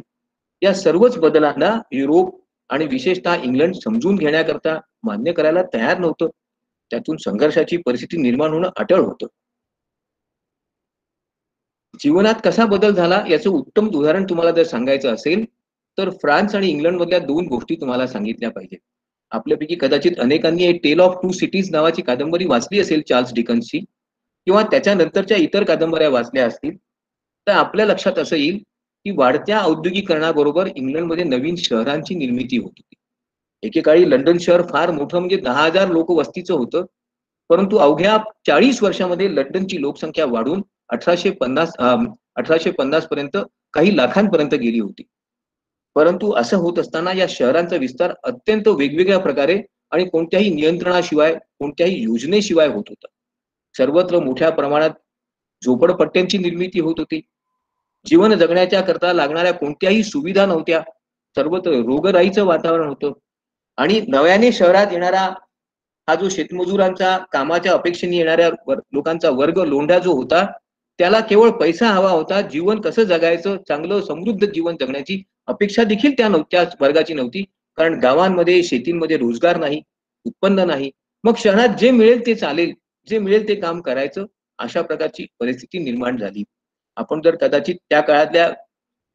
या सर्वच बदलांना युरोप आणि विशेषतः इंग्लंड समजून घेण्याकरता, मान्य करायला तयार नव्हतं. त्यातून संघर्षाची परिस्थिती निर्माण होणं अटळ होतं. जीवनात कसा बदल झाला याचं उत्तम उदाहरण तुम्हाला जर सांगायचं असेल तर फ्रान्स आणि इंग्लंड मधल्या दोन गोष्टी तुम्हाला सांगितल्या पाहिजेत. आपल्यापैकी कदाचित अनेकांनी टेल ऑफ टू सिटीज नावाची कादंबरी वाचली असेल चार्ल्स डिकन्सची, किंवा त्याच्यानंतरच्या इतर कादंबऱ्या वाचल्या असतील, तर आपल्या लक्षात असं येईल की वाढत्या औद्योगिकरणाबरोबर इंग्लंडमध्ये नवीन शहरांची निर्मिती होत होती. एकेकाळी लंडन शहर फार मोठं, म्हणजे 10,000 लोक वस्तीचं होतं. परंतु अवघ्या 40 वर्षामध्ये लंडनची लोकसंख्या वाढून 1850 पर्यंत काही लाखांपर्यंत गेली होती. परंतु असं होत असताना या शहरांचा विस्तार अत्यंत वेगवेगळ्या प्रकारे आणि कोणत्याही नियंत्रणाशिवाय, कोणत्याही योजनेशिवाय होत होता. सर्वत्र मोठ्या प्रमाणात झोपडपट्ट्यांची निर्मिती होत होती. जीवन जगण्याच्या करता लागणाऱ्या कोणत्याही सुविधा नव्हत्या. सर्वत्र रोगराईचं वातावरण होतं. आणि नव्याने शहरात येणारा हा जो शेतमजुरांचा कामाच्या अपेक्षेने येणाऱ्या लोकांचा वर्ग, लोंढा जो होता, त्याला केवळ पैसा हवा होता. जीवन कसं जगायचं, चांगलं समृद्ध जीवन जगण्याची अपेक्षा देखील त्या वर्गाची नव्हती. कारण गावांमध्ये, शेतीमध्ये रोजगार नाही, उत्पन्न नाही. मग शहरात जे मिळेल ते चालेल, जे मिळेल ते काम करायचं, अशा प्रकारची परिस्थिती निर्माण झाली. आपण जर कदाचित त्या काळातल्या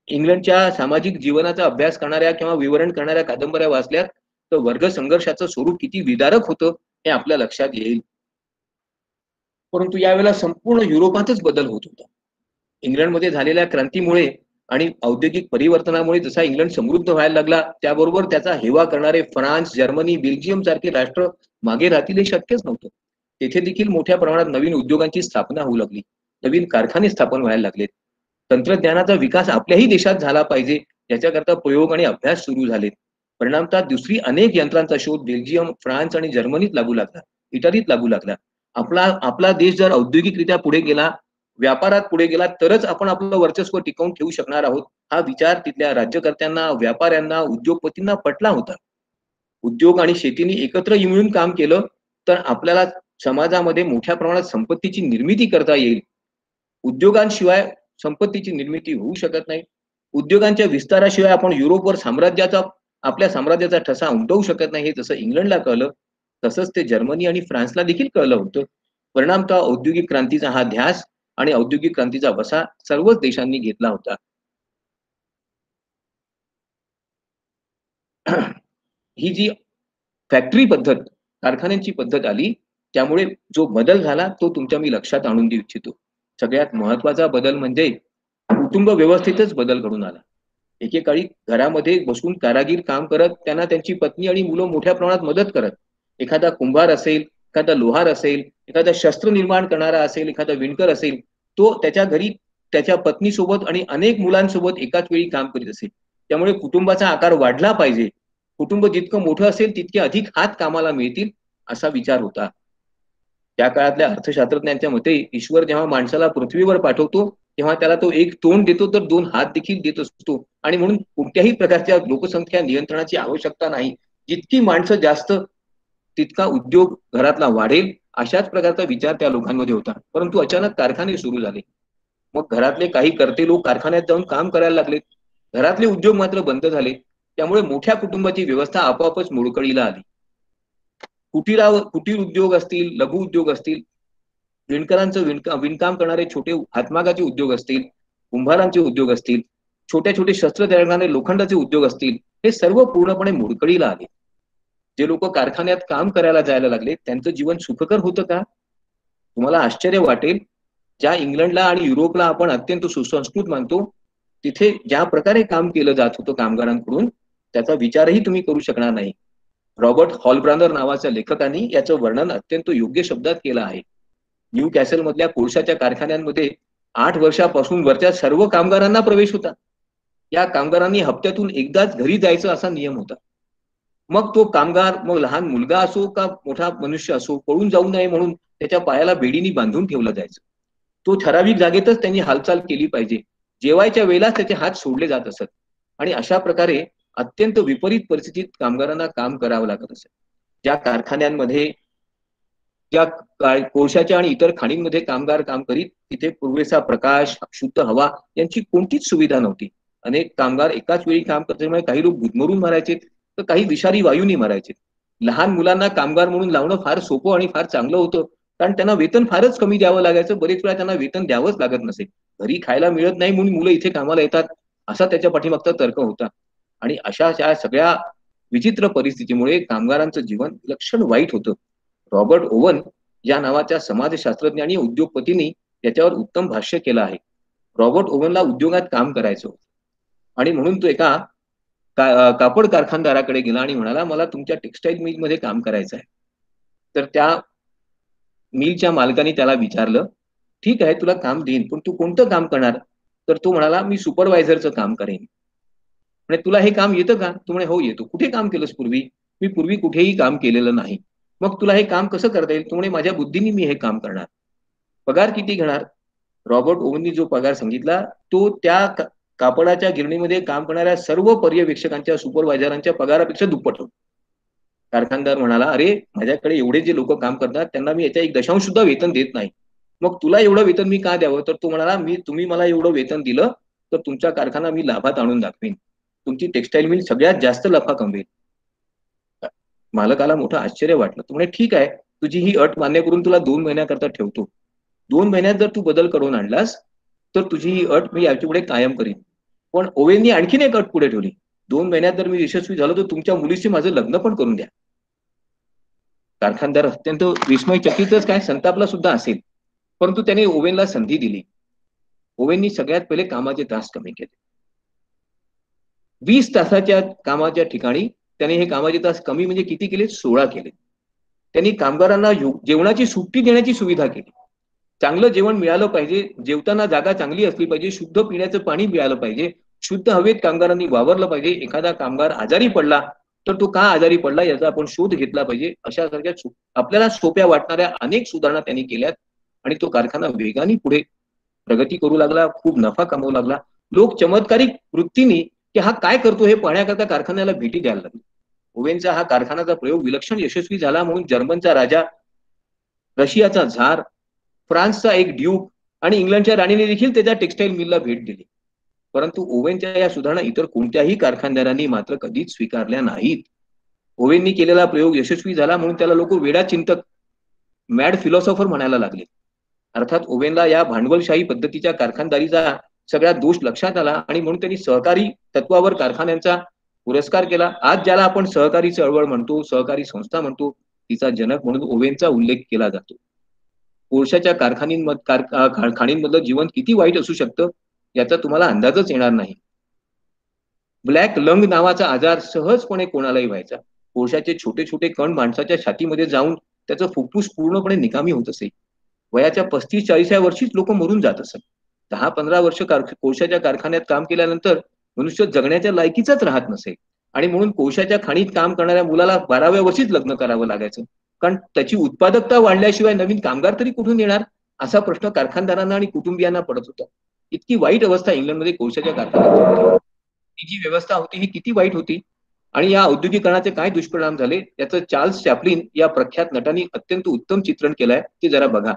इंग्लंडच्या सामाजिक जीवनाचा अभ्यास करणाऱ्या किंवा विवरण करणाऱ्या कादंबऱ्या वाचल्यात, तर वर्ग संघर्षाचं स्वरूप किती विदारक होतं हे आपल्या लक्षात येईल. परंतु यावेळेला संपूर्ण युरोपातच बदल होत होता. इंग्लंडमध्ये झालेल्या क्रांतीमुळे आणि औद्योगिक परिवर्तनामुळे जसा इंग्लंड समृद्ध व्हायला लागला, त्याबरोबर त्याचा हेवा करणारे फ्रान्स, जर्मनी, बेल्जियम सारखे राष्ट्र मागे राहतील हे शक्यच नव्हतं. तेथे देखील मोठ्या प्रमाणात नवीन उद्योगांची स्थापना होऊ लागली, नवीन कारखाने स्थापन व्हायला लागलेत. तंत्रज्ञानाचा विकास आपल्याही देशात झाला पाहिजे याच्याकरता प्रयोग आणि अभ्यास सुरू झालेत. परिणामतः दुसरी अनेक यंत्रांचा शोध बेल्जियम, फ्रान्स आणि जर्मनीत लागू लागला, इटलीत लागू लागला. आपला देश जर औद्योगिकरित्या पुढे गेला, व्यापारात पुढे गेला, तरच आपण आपलं वर्चस्व टिकवून ठेवू शकणार आहोत, हा विचार तिथल्या राज्यकर्त्यांना, व्यापाऱ्यांना, उद्योगपतींना पटला होता. उद्योग आणि शेतीने एकत्र मिळून काम केलं तर आपल्याला समाजामध्ये मोठ्या प्रमाणात संपत्तीची निर्मिती करता येईल. उद्योगांशिवाय संपत्तीची निर्मिती होऊ शकत नाही. उद्योगांच्या विस्ताराशिवाय आपण युरोपवर आपल्या साम्राज्याचा ठसा उमटवू शकत नाही. हे जसं इंग्लंडला कळलं, तसंच ते जर्मनी आणि फ्रान्सला देखील कळलं होतं. परिणामतः औद्योगिक क्रांतीचा हा ध्यास आणि औद्योगिक क्रांतीचा वसा सर्वच देशांनी घेतला होता. ही जी फॅक्टरी पद्धत, कारखान्यांची पद्धत आली, त्यामुळे जो बदल झाला तो तुमच्या मी लक्षात आणून देऊ इच्छितो. सगळ्यात महत्वाचा बदल म्हणजे कुटुंब व्यवस्थेतच बदल घडून आला. एकेकाळी घरामध्ये बसून कारागीर काम करत, त्यांना त्यांची पत्नी आणि मुलं मोठ्या प्रमाणात मदत करत. एखादा कुंभार असेल, एखादा लोहार असेल, एखादा शस्त्र निर्माण करणारा असेल, एखादा विणकर असेल, तो त्याच्या घरी त्याच्या पत्नीसोबत आणि अनेक मुलांसोबत एकाच वेळी काम करीत असेल. त्यामुळे कुटुंबाचा आकार वाढला पाहिजे. कुटुंब जितकं मोठं असेल तितके अधिक हात कामाला मिळतील, असा विचार होता. त्या काळातल्या अर्थशास्त्रज्ञांच्या मते ईश्वर जेव्हा माणसाला पृथ्वीवर पाठवतो, तेव्हा त्याला तो एक तोंड देतो तर दोन हात देखील देत असतो. आणि म्हणून कोणत्याही प्रकारच्या लोकसंख्या नियंत्रणाची आवश्यकता नाही. जितकी माणसं जास्त, तितका उद्योग घरातला वाढेल अशाच प्रकारचा विचार त्या लोकांमध्ये होता. परंतु अचानक कारखाने सुरू झाले. मग घरातले काही करते लोक कारखान्यात जाऊन काम करायला लागलेत. घरातले उद्योग मात्र बंद झाले. त्यामुळे मोठ्या कुटुंबाची व्यवस्था आपोआपच मोडकळीला आली. कुटीर उद्योग असतील, लघु उद्योग असतील, विणकरांचं विणकाम करणारे छोटे हातमागाचे उद्योग असतील, कुंभारांचे उद्योग असतील, छोटे छोटे शस्त्र तयार करणारे लोखंडाचे उद्योग असतील, हे सर्व पूर्णपणे मोडकळीला आले. जे लोक कारखान्यात काम करायला जायला लागले त्यांचं जीवन सुखकर होतं का? तुम्हाला आश्चर्य वाटेल, ज्या इंग्लंडला आणि युरोपला आपण अत्यंत सुसंस्कृत मानतो, तिथे ज्या प्रकारे काम केलं जात होतं कामगारांकडून, त्याचा विचारही तुम्ही करू शकणार नाही. रॉबर्ट हॉलब्रानर नावाच्या लेखकांनी याचं वर्णन अत्यंत योग्य शब्दात केलं आहे. न्यू कॅसल मधल्या कोळशाच्या कारखान्यांमध्ये 8 वर्षापासून वरच्या सर्व कामगारांना प्रवेश होता. या कामगारांनी हप्त्यातून एकदाच घरी जायचं असा नियम होता. मग तो कामगार, मग लहान मुलगा असो का मोठा मनुष्य असो, पळून जाऊ नये म्हणून त्याच्या पायाला बेडीने बांधून ठेवलं जायचं. तो ठराविक जागेतच त्यांनी हालचाल केली पाहिजे. जेवायच्या वेळेला त्याचे हात सोडले जात असत आणि अशा प्रकारे अत्यंत विपरीत परिस्थितीत कामगारांना काम करावं लागत असत. ज्या कारखान्यांमध्ये, ज्या कोळशाच्या आणि इतर खाणींमध्ये कामगार काम करीत, तिथे पुरेसा प्रकाश, शुद्ध हवा यांची कोणतीच सुविधा नव्हती. अनेक कामगार एकाच वेळी काम करण्यामुळे काही लोक गुदमरून मारायचे, तर काही विषारी वायूनी मारायचे. लहान मुलांना कामगार म्हणून लावणं फार सोपं आणि फार चांगलं होतं, कारण त्यांना वेतन फारच कमी द्यावं लागायचं. बरेच वेळा त्यांना वेतन द्यावंच लागत नसे. घरी खायला मिळत नाही म्हणून मुलं इथे कामाला येतात, असा त्याच्या पाठीमागचा तर्क होता. आणि अशा सगळ्या विचित्र परिस्थितीमुळे कामगारांचं जीवन विलक्षण वाईट होतं. रॉबर्ट ओवन या नावाच्या समाजशास्त्रज्ञानी उद्योगपतींनी याच्यावर उत्तम भाष्य केलं आहे. रॉबर्ट ओवनला उद्योगात काम करायचं आणि म्हणून तो एका कापड कारखानदाराकडे गेला आणि म्हणाला, मला तुमच्या टेक्सटाईल मिल मध्ये काम करायचं आहे. तर त्या मिलच्या मालकाने त्याला विचारलं, ठीक आहे तुला काम देईन, पण तू कोणतं काम करणार? तर तो म्हणाला, मी सुपरवायझरचं काम करेन. म्हणजे तुला हे काम येतं का? तू म्हणे, हो येतो. कुठे काम केलंस पूर्वी? मी पूर्वी कुठेही काम केलेलं नाही. मग तुला हे काम कसं करता येईल? तू म्हणे, माझ्या बुद्धीने मी हे काम करणार. पगार किती घेणार? रॉबर्ट ओवननी जो पगार सांगितला तो त्या कापडाच्या गिरणीमध्ये काम करणाऱ्या सर्व पर्यवेक्षकांच्या, सुपरवायझरांच्या पगारापेक्षा दुप्पट होता. कारखानदार म्हणाला, अरे माझ्याकडे एवढे जे लोक काम करतात त्यांना मी याच्या 1 सुद्धा वेतन देत नाही, मग तुला एवढं वेतन मी का द्यावं? तर तो म्हणाला, तुम्ही मला एवढं वेतन दिलं तर तुमचा कारखाना मी लाभात आणून दाखवेन, तुमची टेक्सटाईल मिल सगळ्यात जास्त नफा कमवेल. मालकाला मोठं आश्चर्य वाटलं. तो म्हणे, ठीक आहे, तुझी ही अट मान्य करून तुला 2 महिन्याकरता ठेवतो. 2 महिन्यात जर तू बदल करून आणलास तर तुझी ही अट मी याच्या पुढे कायम करीन. पण ओवेननी आणखीन एक अट पुढे ठेवली, 2 महिन्यात जर मी यशस्वी झालो तर तुमच्या मुलीशी माझं लग्न पण करून द्या. कारखानदार अत्यंत विस्मयचकितच काय, संतापला सुद्धा असेल, परंतु त्याने ओवेनला संधी दिली. ओवेननी सगळ्यात पहिले कामाचे तास कमी केले. 20 तासाच्या कामाच्या ठिकाणी त्याने हे कामाचे तास कमी म्हणजे किती केले? 16 केले. त्यांनी कामगारांना जेवणाची सुट्टी देण्याची सुविधा केली. चांगलं जेवण मिळालं पाहिजे, जेवताना जागा चांगली असली पाहिजे, शुद्ध पिण्याचं पाणी मिळालं पाहिजे, शुद्ध हवेत कामगारांनी वावरलं पाहिजे. एखादा कामगार आजारी पडला तर तो का आजारी पडला याचा आपण शोध घेतला पाहिजे. अशा सारख्या आपल्याला सोप्या वाटणाऱ्या अनेक सुधारणा त्यांनी केल्यात आणि तो कारखाना वेगाने पुढे प्रगती करू लागला, खूप नफा कमवू लागला. लोक चमत्कारिक वृत्तीने की हा काय करतो हे पाहण्याकरता कारखान्याला भेटी द्यायला लागले. ओवेनचा हा कारखान्याचा प्रयोग विलक्षण यशस्वी झाला म्हणून जर्मनचा राजा, रशियाचा झार, फ्रान्सचा एक ड्यूक आणि इंग्लंडच्या राणीने देखील त्याच्या टेक्सटाईल मिलला भेट दिली. परंतु ओवेनच्या या सुधारणा इतर कोणत्याही कारखानदारांनी मात्र कधीच स्वीकारल्या नाहीत. ओवेननी केलेला प्रयोग यशस्वी झाला म्हणून त्याला लोक वेडा चिंतक, मॅड फिलॉसॉफर म्हणायला लागले. अर्थात ओवेनला या भांडवलशाही पद्धतीच्या कारखानदारीचा सगळ्यात दोष लक्षात आला आणि म्हणून त्यांनी सहकारी तत्वावर कारखान्यांचा पुरस्कार केला. आज ज्याला आपण सहकारी चळवळ म्हणतो, सहकारी संस्था म्हणतो, तिचा जनक म्हणून ओवेनचा उल्लेख केला जातो. कोळशाच्या खाणींमधलं जीवन किती वाईट असू शकतं याचा तुम्हाला अंदाजच येणार नाही. ब्लॅक लंग नावाचा आजार सहजपणे कोणालाही व्हायचा. कोळशाचे छोटे छोटे कण माणसाच्या छातीमध्ये जाऊन त्याचं फुफ्फुस पूर्णपणे निकामी होत असे. वयाच्या 35-40व्या वर्षीच लोक मरून जात असत. 10-15 वर्ष कोळशाच्या कारखान्यात काम केल्यानंतर मनुष्य जगण्याच्या लायकीचाच राहत नसे आणि म्हणून कोळशाच्या खाणीत काम करणाऱ्या मुलाला 12व्या वर्षीच लग्न करावं लागायचं, कारण त्याची उत्पादकता वाढल्याशिवाय नवीन कामगार तरी कुठून येणार असा प्रश्न कारखानदारांना आणि कुटुंबियांना पडत होता. इतकी वाईट अवस्था इंग्लंडमध्ये कोळशाच्या कारखान्यात होती. ती जी व्यवस्था होती ही किती वाईट होती. आणि या औद्योगिकरणाचे काय दुष्परिणाम झाले याचं चार्ल्स चॅप्लिन या प्रख्यात नटांनी अत्यंत उत्तम चित्रण केलंय, ते जरा बघा.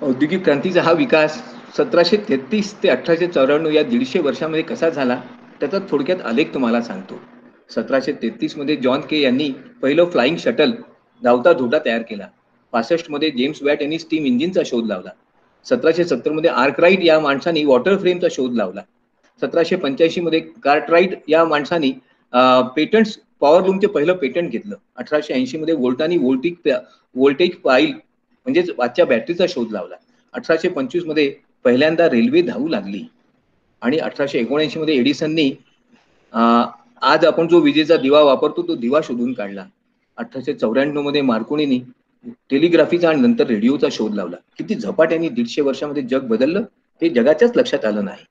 औद्योगिक क्रांतीचा हा विकास 1733 ते 1894 या 150 वर्षामध्ये कसा झाला त्याचा थोडक्यात आलेख तुम्हाला सांगतो. 1733 मध्ये जॉन के यांनी पहिलं फ्लाइंग शटल धावता धोटा तयार केला. 65 मध्ये जेम्स वॅट यांनी स्टीम इंजिनचा शोध लावला. 1770 मध्ये आर्कराईट या माणसाने वॉटर फ्रेमचा शोध लावला. 1785 मध्ये कार्टराईट या माणसाने पेटंट्स पॉवरलूमचे पहिलं पेटंट घेतलं. 1880 मध्ये वोल्टानी वोल्टेज पाईल म्हणजेच वाजच्या बॅटरीचा शोध लावला. 1825 मध्ये पहिल्यांदा रेल्वे धावू लागली आणि 1879 मध्ये एडिसननी आज आपण जो विजेचा दिवा वापरतो तो दिवा शोधून काढला. 1894 मध्ये मार्कोनीनी टेलिग्राफीचा आणि नंतर रेडिओचा शोध लावला. किती झपाट्याने 150 वर्षामध्ये जग बदललं हे जगाच्याच लक्षात आलं नाही.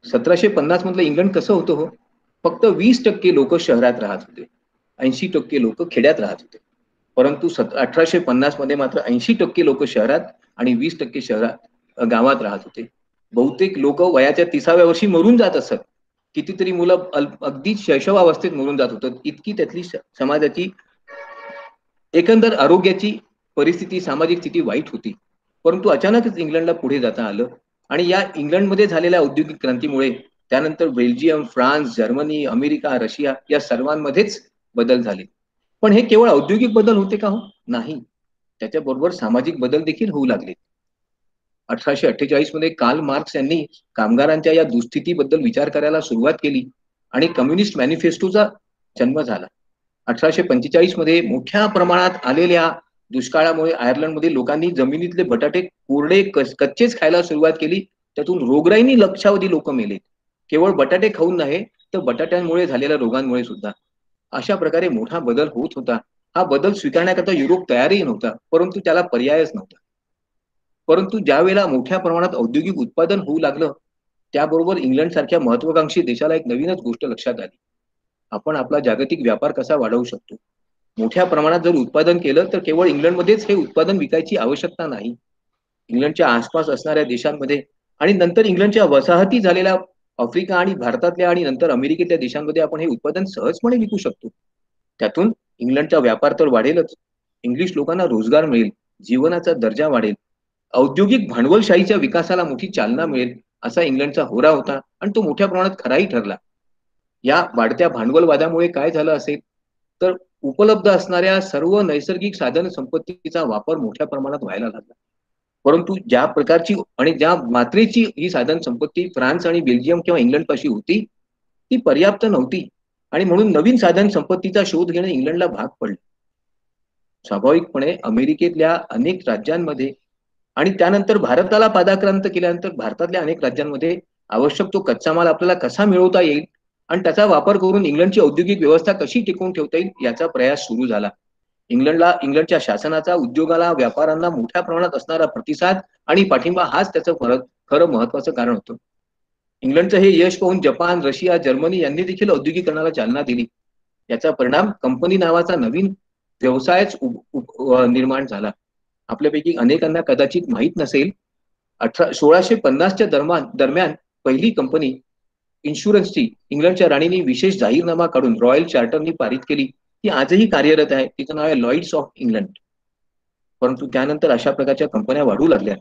1750 मधलं इंग्लंड कसं होतं हो? फक्त 20% लोक शहरात राहत होते, 80% लोक खेड्यात राहत होते. परंतु 1850 मध्ये मात्र 80% लोक शहरात आणि 20% शहरात गावात राहत होते. बहुतेक लोक वयाच्या 30व्या वर्षी मरून जात असत. कितीतरी मुलं अगदी शैशवावस्थेत मरून जात होतं. इतकी त्यातली समाजाची एकंदर आरोग्याची परिस्थिती, सामाजिक स्थिती वाईट होती. परंतु अचानकच इंग्लंडला पुढे जाता आलं आणि या इंग्लंडमध्ये झालेल्या औद्योगिक क्रांतीमुळे त्यानंतर Belgium, France, Germany, America, Russia या सर्वांमध्येच बदल झाले. पण हे केवळ औद्योगिक बदल होते का हो? नाही. त्याच्याबरोबर सामाजिक बदल देखील होऊ लागले. 1848 मध्ये कार्ल मार्क्स यांनी कामगारांच्या या दुस्थितीबद्दल विचार करायला सुरुवात केली आणि कम्युनिस्ट मॅनिफेस्टोचा जन्म झाला. 1845 मध्ये मोठ्या प्रमाणात आलेल्या दुष्काळामुळे आयर्लंडमध्ये लोकांनी जमिनीतले बटाटे कोरडे कच्चेच खायला सुरुवात केली. त्यातून रोगराईनी लक्षावधी लोक मेले. केवळ बटाटे खाऊन नाही तर बटाट्यांमुळे झालेल्या रोगांमुळे सुद्धा. अशा प्रकारे मोठा बदल होत होता. हा बदल स्वीकारण्याकरता युरोप तयारही नव्हता, परंतु त्याला पर्यायच नव्हता. परंतु ज्या वेळेला मोठ्या प्रमाणात औद्योगिक उत्पादन होऊ लागलं त्याबरोबर इंग्लंड सारख्या महत्वाकांक्षी देशाला एक नवीनच गोष्ट लक्षात आली. आपण आपला जागतिक व्यापार कसा वाढवू शकतो? मोठ्या प्रमाणात जर उत्पादन केलं तर केवळ इंग्लंडमध्येच हे उत्पादन विकायची आवश्यकता नाही. इंग्लंडच्या आसपास असणाऱ्या देशांमध्ये आणि नंतर इंग्लंडच्या वसाहती झालेल्या आफ्रिका आणि भारतातल्या आणि नंतर अमेरिकेतल्या देशांमध्ये आपण हे उत्पादन सहजपणे विकू शकतो. त्यातून इंग्लंडचा व्यापार तर वाढेलच, इंग्लिश लोकांना रोजगार मिळेल, जीवनाचा दर्जा वाढेल, औद्योगिक भांडवलशाहीच्या विकासाला मोठी चालना मिळेल असा इंग्लंडचा होरा होता आणि तो मोठ्या प्रमाणात खराही ठरला. या वाढत्या भांडवलवादामुळे काय झालं असेल तर उपलब्ध असणाऱ्या सर्व नैसर्गिक साधन संपत्तीचा वापर मोठ्या प्रमाणात व्हायला लागला. परंतु ज्या प्रकारची आणि ज्या मात्रेची ही साधन संपत्ती फ्रान्स आणि बेल्जियम किंवा इंग्लंड पाशी होती ती पर्याप्त नव्हती आणि म्हणून नवीन साधन संपत्तीचा शोध घेणं इंग्लंडला भाग पडलं. स्वाभाविकपणे अमेरिकेतल्या अनेक राज्यांमध्ये आणि त्यानंतर भारताला पादाक्रांत केल्यानंतर भारतातल्या अनेक राज्यांमध्ये आवश्यक तो कच्चा माल आपल्याला कसा मिळवता येईल आणि त्याचा वापर करून इंग्लंडची औद्योगिक व्यवस्था कशी टिकवून ठेवता येईल याचा प्रयास सुरू झाला. इंग्लंडच्या शासनाचा उद्योगाला व्यापाऱ्यांना मोठ्या प्रमाणात असणारा प्रतिसाद आणि पाठिंबा हाच त्याचं खरं महत्वाचं कारण होतं. इंग्लंडचं हे यश पाहून जपान, रशिया, जर्मनी यांनी देखील औद्योगिकरणाला चालना दिली. याचा परिणाम कंपनी नावाचा नवीन व्यवसायच निर्माण झाला. आपल्यापैकी अनेकांना कदाचित माहीत नसेल, 1650च्या दरम्यान पहिली कंपनी इन्शुरन्सची इंग्लंडच्या राणीने विशेष जाहीरनामा काढून रॉयल चार्टरनी पारित केली. ती आजही कार्यरत आहे. तिचं नाव आहे लॉईड्स ऑफ इंग्लंड. परंतु त्यानंतर अशा प्रकारच्या कंपन्या वाढू लागल्या.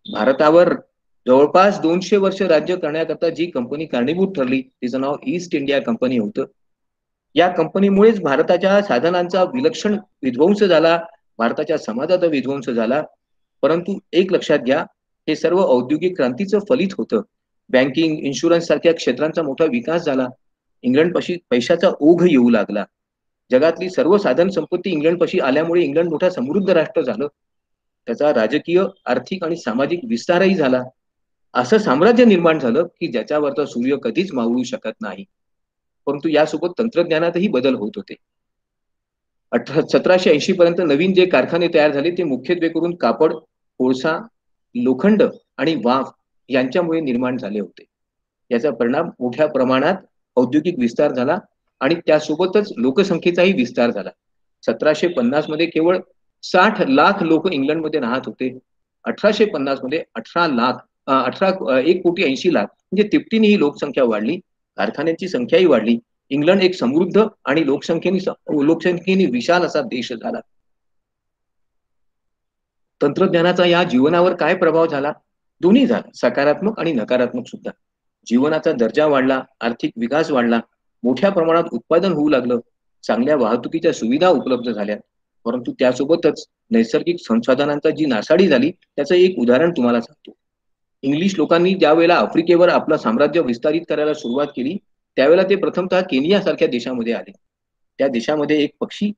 भारतावर जवळपास 200 वर्ष राज्य करण्याकरता जी कंपनी कारणीभूत ठरली तिचं नाव ईस्ट इंडिया कंपनी होतं. या कंपनीमुळेच भारताच्या साधनांचा विलक्षण विध्वंस झाला, भारताच्या समाजाचा विध्वंस झाला. परंतु एक लक्षात घ्या, हे सर्व औद्योगिक क्रांतीचं फलित होतं. बँकिंग, इन्शुरन्स सारख्या क्षेत्रांचा मोठा विकास झाला. इंग्लंडपाशी पैशाचा ओघ येऊ लागला. जगातली सर्व साधन संपत्ती इंग्लंडपाशी आल्यामुळे इंग्लंड मोठा समृद्ध राष्ट्र झालं. त्याचा राजकीय, आर्थिक आणि सामाजिक विस्तारही झाला. असं साम्राज्य निर्माण झालं की ज्याच्यावरचा सूर्य कधीच मावळू शकत नाही. परंतु यासोबत तंत्रज्ञानातही बदल होत होते. 1780 पर्यंत नवीन जे कारखाने तयार झाले ते मुख्यत्वे करून कापड, कोळसा, लोखंड आणि वाफ यांच्यामुळे निर्माण झाले होते. याचा परिणाम मोठ्या प्रमाणात औद्योगिक विस्तार झाला आणि त्यासोबतच लोकसंख्येचाही विस्तार झाला. 1750 मध्ये केवळ 60 लाख लोक इंग्लंडमध्ये राहत होते. 1850 मध्ये 1,80,00,000 म्हणजे तिपटीने ही लोकसंख्या वाढली. कारखान्यांची संख्याही वाढली. इंग्लंड एक समृद्ध आणि लोकसंख्येने विशाल असा देश झाला. तंत्रज्ञानाचा या जीवनावर काय प्रभाव झाला? दोन्ही झाला, सकारात्मक आणि नकारात्मक सुद्धा. जीवनाचा दर्जा वाढला, आर्थिक विकास वाढला, मोठ्या प्रमाणात उत्पादन होऊ लागलं, चांगल्या वाहतुकीच्या सुविधा उपलब्ध झाल्या. परंतु त्यासोबतच नैसर्गिक संसाधनांचा जी नासाडी झाली त्याचं एक उदाहरण तुम्हाला सांगतो. इंग्लिश लोकांनी ज्या वेळेला आफ्रिकेवर आपलं साम्राज्य विस्तारित करायला सुरुवात केली त्यावेळेला ते प्रथमतः केनिया सारख्या देशामध्ये आले. त्या देशामध्ये एक पक्षी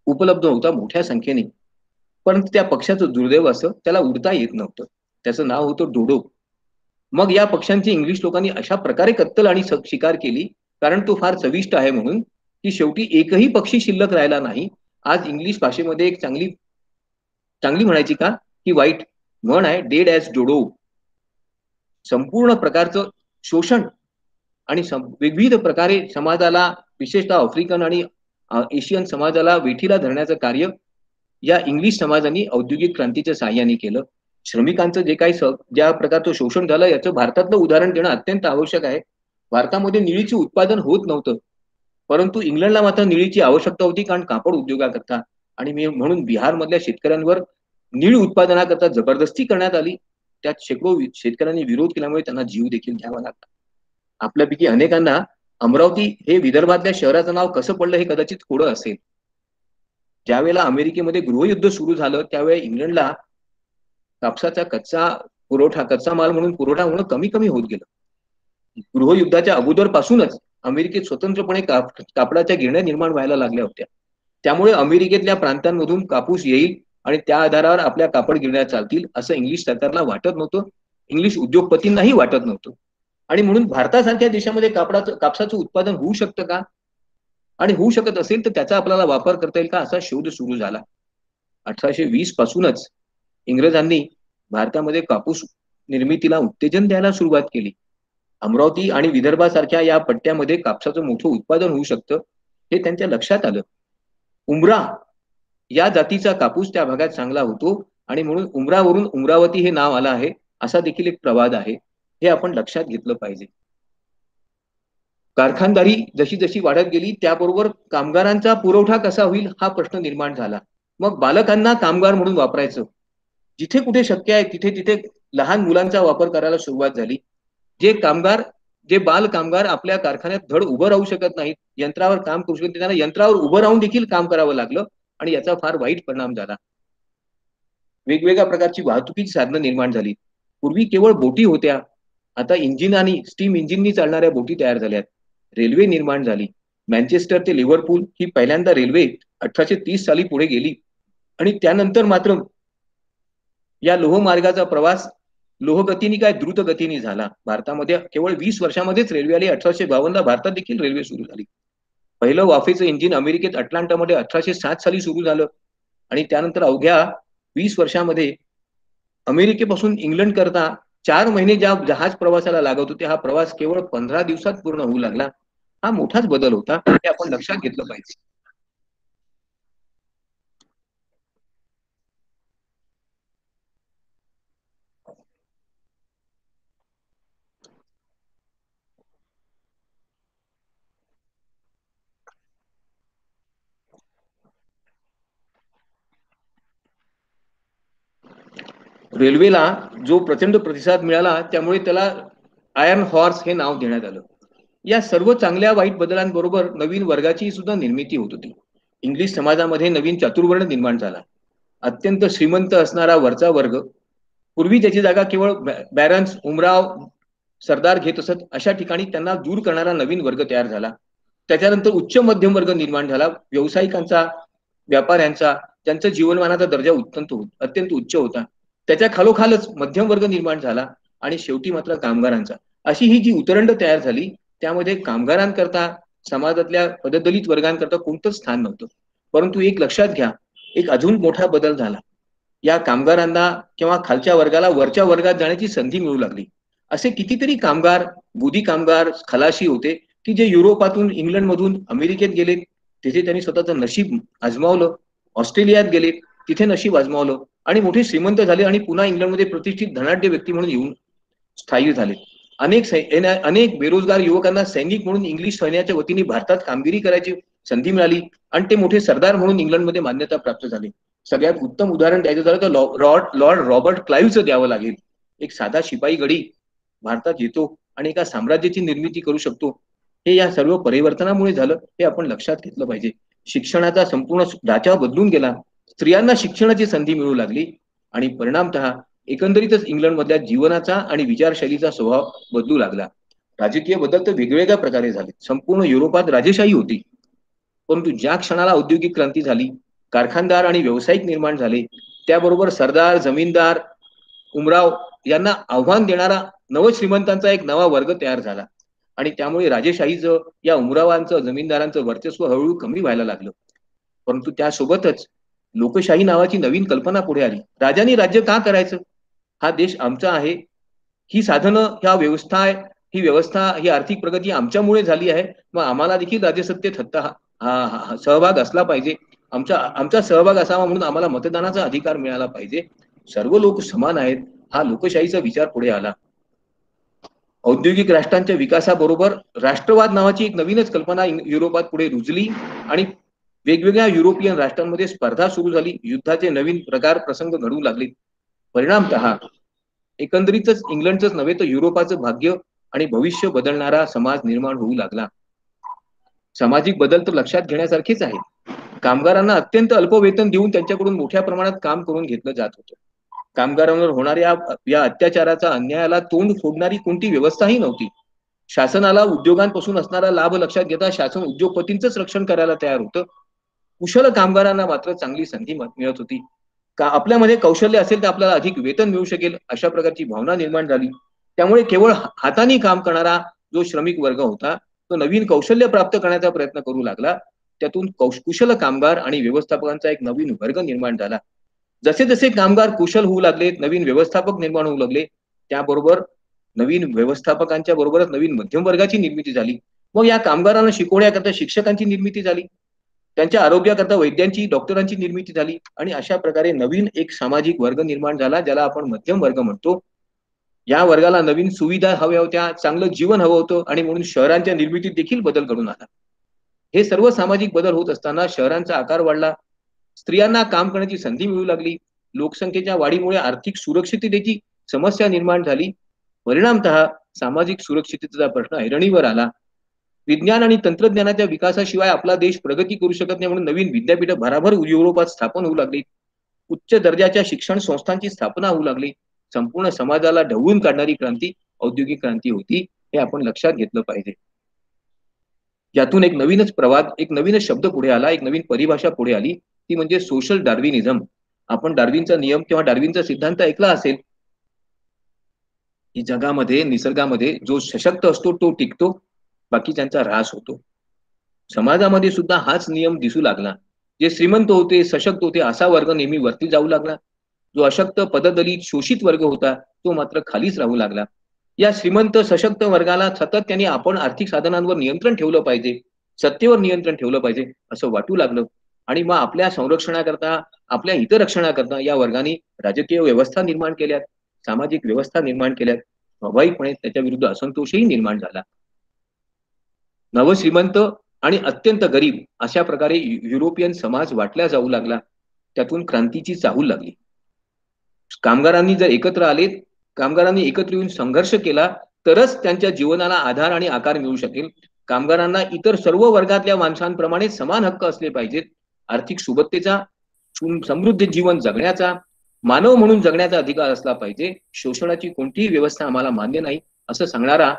उपलब्ध होता मोठ्या संख्येने, परंतु त्या पक्षाचं दुर्दैव असं त्याला उडता येत नव्हतं. त्याचं नाव होतं डोडो. मग या पक्ष्यांची इंग्लिश लोकांनी अशा प्रकारे कत्तल आणि शिकार केली, कारण तो फार चविष्ट आहे म्हणून, की शेवटी एकही पक्षी शिल्लक राहिला नाही. आज इंग्लिश भाषेमध्ये एक चांगली म्हणायची का की वाईट म्हण आहे, डेड ॲज डोडो. संपूर्ण प्रकारचं शोषण आणि विविध प्रकारे समाजाला, विशेषतः आफ्रिकन आणि एशियन समाजाला वेठीला धरण्याचं कार्य या इंग्लिश समाजाने औद्योगिक क्रांतीच्या साहाय्याने केलं. श्रमिकांचं जे काही ज्या प्रकारचं शोषण झालं याचं भारतातलं उदाहरण देणं अत्यंत आवश्यक आहे. भारतामध्ये निळीचे उत्पादन होत नव्हतं, परंतु इंग्लंडला मात्र निळीची आवश्यकता होती, कारण कापड उद्योगाकरता. आणि म्हणून बिहारमधल्या शेतकऱ्यांवर नीळ उत्पादनाकरता जबरदस्ती करण्यात आली. त्यात शेकडो शेतकऱ्यांनी विरोध केल्यामुळे त्यांना जीव देखील घ्यावा लागला. आपल्यापैकी अनेकांना अमरावती हे विदर्भातल्या शहराचं नाव कसं पडलं हे कदाचित थोडं असेल. ज्यावेळेला अमेरिकेमध्ये गृहयुद्ध सुरू झालं त्यावेळी इंग्लंडला कापसाचा कच्चा माल म्हणून पुरवठा होणं कमी कमी होत गेलं. गृहयुद्धाच्या अगोदरपासूनच अमेरिकेत स्वतंत्रपणे कापडाच्या गिरण्या निर्माण व्हायला लागल्या होत्या. त्यामुळे अमेरिकेतल्या प्रांतांमधून कापूस येईल आणि त्या आधारावर आपल्या कापड गिरण्या चालतील असं इंग्लिश सरकारला वाटत नव्हतं, इंग्लिश उद्योगपतींनाही वाटत नव्हतं. आणि म्हणून भारतासारख्या देशामध्ये कापसाचं उत्पादन होऊ शकतं का, आणि होऊ शकत असेल तर त्याचा आपल्याला वापर करता येईल का, असा शोध सुरू झाला. 1820 पासूनच इंग्रजांनी भारतामध्ये कापूस निर्मितीला उत्तेजन द्यायला सुरुवात केली. अमरावती आणि विदर्भासारख्या या पट्ट्यामध्ये कापसाचं मोठं उत्पादन होऊ शकतं हे त्यांच्या लक्षात आलं. उमरा या जातीचा कापूस त्या भागात चांगला होतो आणि म्हणून उमरावरून उमरावती हे नाव आलं आहे असा देखील एक प्रवाद आहे. हे आपण लक्षात घेतलं पाहिजे. कारखानदारी जशी जशी वाढत गेली त्याबरोबर कामगारांचा पुरवठा कसा होईल हा प्रश्न निर्माण झाला. मग बालकांना कामगार म्हणून वापरायचं. जिथे कुठे शक्य आहे तिथे तिथे लहान मुलांचा वापर करायला सुरुवात झाली. जे बाल कामगार आपल्या कारखान्यात धड उभं राहू शकत नाहीत, यंत्रावर काम करू शकत, त्यांना यंत्रावर उभं राहून देखील काम करावं लागलं आणि याचा फार वाईट परिणाम झाला. वेगवेगळ्या प्रकारची वाहतुकीची साधनं निर्माण झाली. पूर्वी केवळ बोटी होत्या, आता इंजिन आणि स्टीम इंजिननी चालणाऱ्या बोटी तयार झाल्यात. रेल्वे निर्माण झाली. मँचेस्टर ते लिव्हरपूल ही पहिल्यांदा रेल्वे 1830 साली पुढे गेली आणि त्यानंतर मात्र या लोहमार्गाचा प्रवास लोहगतीने काय द्रुत गतीने झाला. भारतामध्ये केवळ 20 वर्षामध्येच रेल्वे आली. 1852 ला भारतात देखील रेल्वे सुरू झाली. पहिलं वाफेचं इंजिन अमेरिकेत अटलांटामध्ये 1807 साली सुरू झालं आणि त्यानंतर अवघ्या 20 वर्षामध्ये अमेरिकेपासून इंग्लंड करता 4 महिने ज्या जहाज प्रवासाला लागत होते, हा प्रवास केवळ 15 दिवसात पूर्ण होऊ लागला. हा मोठाच बदल होता, हे आपण लक्षात घेतलं पाहिजे. रेल्वेला जो प्रचंड प्रतिसाद मिळाला त्यामुळे त्याला आयर्न हॉर्स हे नाव देण्यात आलं. या सर्व चांगल्या वाईट बदलांबरोबर नवीन वर्गाची सुद्धा निर्मिती होत होती. इंग्लिश समाजामध्ये नवीन चातुर्वर्ण निर्माण झाला. अत्यंत श्रीमंत असणारा वरचा वर्ग पूर्वी त्याची जागा केवळ बॅरन्स, उमराव, सरदार घेत असत, अशा ठिकाणी त्यांना दूर करणारा नवीन वर्ग तयार झाला. त्याच्यानंतर उच्च मध्यम वर्ग निर्माण झाला. व्यावसायिकांचा, व्यापाऱ्यांचा, ज्यांचा जीवनमानाचा दर्जा अत्यंत उच्च होता. त्याच्या खालोखालच मध्यम वर्ग निर्माण झाला आणि शेवटी मात्र कामगारांचा. अशी ही जी उतरंड तयार झाली, त्यामध्ये कामगारांकरता, समाजातल्या पददलित वर्गांकरता कोणतंच स्थान नव्हतं. परंतु एक लक्षात घ्या, एक अजून मोठा बदल झाला. या कामगारांना किंवा खालच्या वर्गाला वरच्या वर्गात जाण्याची संधी मिळू लागली. असे कितीतरी कामगार, गुदी कामगार, खलाशी होते की जे युरोपातून, इंग्लंडमधून अमेरिकेत गेले. तिथे त्यांनी स्वतःचं नशीब आजमावलं. ऑस्ट्रेलियात गेले, तिथे नशीब आजमावलं आणि मोठे श्रीमंत झाले आणि पुन्हा इंग्लंडमध्ये प्रतिष्ठित धनाढ्य व्यक्ती म्हणून येऊन स्थायिक झाले. अनेक बेरोजगार युवकांना सैनिक म्हणून इंग्लिश सैन्याच्या वतीने भारतात कामगिरी करायची संधी मिळाली आणि ते मोठे सरदार म्हणून इंग्लंडमध्ये मान्यता प्राप्त झाले. सगळ्यात उत्तम उदाहरण द्यायचं झालं तर लॉर्ड रॉबर्ट क्लाईव्हचं द्यावं लागेल. एक साधा शिपाई गडी भारतात येतो आणि एका साम्राज्याची निर्मिती करू शकतो. हे या सर्व परिवर्तनामुळे झालं, हे आपण लक्षात घेतलं पाहिजे. शिक्षणाचा संपूर्ण ढाचा बदलून गेला. स्त्रियांना शिक्षणाची संधी मिळू लागली आणि परिणामतः एकंदरीतच इंग्लंडमधल्या जीवनाचा आणि विचारशैलीचा स्वभाव बदलू लागला. राजकीय बदल तर वेगवेगळ्या प्रकारे झाले. संपूर्ण युरोपात राजेशाही होती. परंतु ज्या क्षणाला औद्योगिक क्रांती झाली, कारखानदार आणि व्यावसायिक निर्माण झाले, त्याबरोबर सरदार, जमीनदार, उमराव यांना आव्हान देणारा नवश्रीमंतांचा एक नवा वर्ग तयार झाला आणि त्यामुळे राजेशाहीचं, या उमरावांचं, जमीनदारांचं वर्चस्व हळूहळू कमी व्हायला लागलं. परंतु त्यासोबतच लोकशाही नावाची नवीन कल्पना पुढे आली. राजांनी राज्य का करायचं? हा देश आमचा आहे, ही साधनं, ह्या व्यवस्था, ही व्यवस्था, ही आर्थिक प्रगती आमच्यामुळे झाली आहे, मग आम्हाला देखील राज्यसत्तेत सहभाग असला पाहिजे. आमचा सहभाग असावा म्हणून आम्हाला मतदानाचा अधिकार मिळाला पाहिजे. सर्व लोक समान आहेत, हा लोकशाहीचा विचार पुढे आला. औद्योगिक राष्ट्रांच्या विकासाबरोबर राष्ट्रवाद नावाची एक नवीनच कल्पना युरोपात पुढे रुजली आणि वेगवेगळ्या युरोपियन राष्ट्रांमध्ये स्पर्धा सुरू झाली. युद्धाचे नवीन प्रकार, प्रसंग घडू लागले. परिणामतः एकंदरीतच इंग्लंडच नव्हे तर युरोपाचं भाग्य आणि भविष्य बदलणारा समाज निर्माण होऊ लागला. सामाजिक बदल तर लक्षात घेण्यासारखेच आहे. कामगारांना अत्यंत अल्प वेतन देऊन त्यांच्याकडून मोठ्या प्रमाणात काम करून घेतलं जात होतं. कामगारांवर होणाऱ्या या अत्याचाराचा, अन्यायाला तोंड फोडणारी कोणती व्यवस्थाही नव्हती. शासनाला उद्योगांपासून असणारा लाभ लक्षात घेता शासन उद्योगपतींचंच रक्षण करायला तयार होतं. कुशल कामगारांना मात्र चांगली संधी मिळत होती. का आपल्यामध्ये कौशल्य असेल तर आपल्याला अधिक वेतन मिळू शकेल, अशा प्रकारची भावना निर्माण झाली. त्यामुळे केवळ हाताने काम करणारा जो श्रमिक वर्ग होता तो नवीन कौशल्य प्राप्त करण्याचा प्रयत्न करू लागला. त्यातून कुशल कामगार आणि व्यवस्थापकांचा एक नवीन वर्ग निर्माण झाला. जसे जसे कामगार कुशल होऊ लागले, नवीन व्यवस्थापक निर्माण होऊ लागले, त्याबरोबर नवीन व्यवस्थापकांच्या बरोबरच नवीन मध्यम वर्गाची निर्मिती झाली. मग या कामगारांना शिकवण्याकरता शिक्षकांची निर्मिती झाली, त्यांच्या आरोग्याकरता वैद्यांची, डॉक्टरांची निर्मिती झाली आणि अशा प्रकारे नवीन एक सामाजिक वर्ग निर्माण झाला, ज्याला आपण मध्यम वर्ग म्हणतो. या वर्गाला नवीन सुविधा हव्या होत्या, चांगलं जीवन हवं होतं आणि म्हणून शहरांच्या निर्मितीत देखील बदल घडून आला. हे सर्व सामाजिक बदल होत असताना शहरांचा आकार वाढला, स्त्रियांना काम करण्याची संधी मिळू लागली, लोकसंख्येच्या वाढीमुळे आर्थिक सुरक्षिततेची समस्या निर्माण झाली. परिणामतः सामाजिक सुरक्षिततेचा प्रश्न ऐरणीवर आला. विज्ञान आणि तंत्रज्ञानाच्या विकासाशिवाय आपला देश प्रगती करू शकत नाही म्हणून नवीन विद्यापीठं भराभर युरोपात स्थापन होऊ लागली. उच्च दर्जाच्या शिक्षण संस्थांची स्थापना होऊ लागली. संपूर्ण समाजाला ढवळून काढणारी क्रांती औद्योगिक क्रांती होती, हे आपण लक्षात घेतलं पाहिजे. यातून एक नवीनच प्रवाद, एक नवीनच शब्द पुढे आला, एक नवीन परिभाषा पुढे आली, ती म्हणजे सोशल डार्विनिझम. आपण डार्विनचा नियम किंवा डार्विनचा सिद्धांत ऐकला असेल, की जगामध्ये, निसर्गामध्ये जो सशक्त असतो तो टिकतो, बाकीच्यांचा ऱ्हास होतो. समाजामध्ये सुद्धा हाच नियम दिसू लागला. जे श्रीमंत होते, सशक्त होते, असा वर्ग नेहमी वरती जाऊ लागला. जो अशक्त, पददलित, शोषित वर्ग होता, तो मात्र खालीच राहू लागला. या श्रीमंत, सशक्त वर्गाला सतत त्यांनी आपण आर्थिक साधनांवर नियंत्रण ठेवलं पाहिजे, सत्तेवर नियंत्रण ठेवलं पाहिजे, असं वाटू लागलं. आणि मग आपल्या संरक्षणाकरता, आपल्या हितरक्षणाकरता या वर्गाने राजकीय व्यवस्था निर्माण केल्यात, सामाजिक व्यवस्था निर्माण केल्यात. स्वाभाविकपणे त्याच्या विरुद्ध असंतोषही निर्माण झाला. नवश्रीमंत आणि अत्यंत गरीब अशा प्रकारे युरोपियन समाज वाटला जाऊ लागला. त्यातून क्रांतीची चाहूल लागली. कामगारांनी जर एकत्र आले, कामगारांनी एकत्र येऊन संघर्ष केला, तरच त्यांच्या जीवनाला आधार आणि आकार मिळू शकेल. कामगारांना इतर सर्व वर्गातल्या माणसांप्रमाणे समान हक्क असले पाहिजेत. आर्थिक सुबत्तेचा, समृद्ध जीवन जगण्याचा, मानव म्हणून जगण्याचा अधिकार असला पाहिजे. शोषणाची कोणतीही व्यवस्था आम्हाला मान्य नाही, असं सांगणारा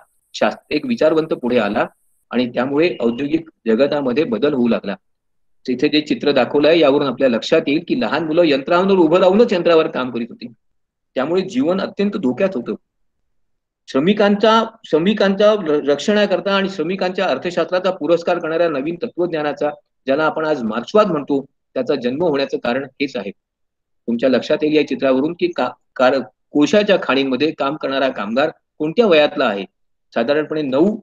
एक विचारवंत पुढे आला. आणि त्यामुळे औद्योगिक जगतामध्ये बदल होऊ लागला. तिथे जे चित्र दाखवलंय यावरून आपल्या लक्षात येईल की लहान मुलं यंत्रावर उभं राहूनच यंत्रावर काम करीत होती. त्यामुळे जीवन अत्यंत धोक्यात होतं. श्रमिकांच्या रक्षणाकरता आणि श्रमिकांच्या अर्थशास्त्राचा पुरस्कार करणाऱ्या नवीन तत्वज्ञानाचा, ज्याला आपण आज मार्क्सवाद म्हणतो, त्याचा जन्म होण्याचं कारण हेच आहे. तुमच्या लक्षात येईल या चित्रावरून की कोळशाच्या खाणींमध्ये काम करणारा कामगार कोणत्या वयातला आहे. साधारणपणे 9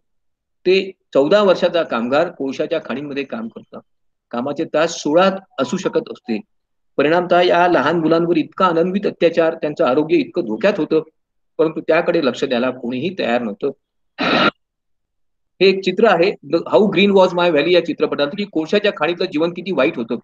ते 14 वर्षाचा कामगार कोळशाच्या खाणींमध्ये काम करतो. कामाचे तास 16 असू शकत असते. परिणामतः या लहान मुलांवर इतका अनन्वित अत्याचार, त्यांचं आरोग्य इतकं धोक्यात होतं, परंतु त्याकडे लक्ष द्यायला कोणीही तयार नव्हतं. हे एक चित्र आहे, how green was my valley या चित्रपटात, की कोळशाच्या खाणीतलं जीवन किती वाईट होतं.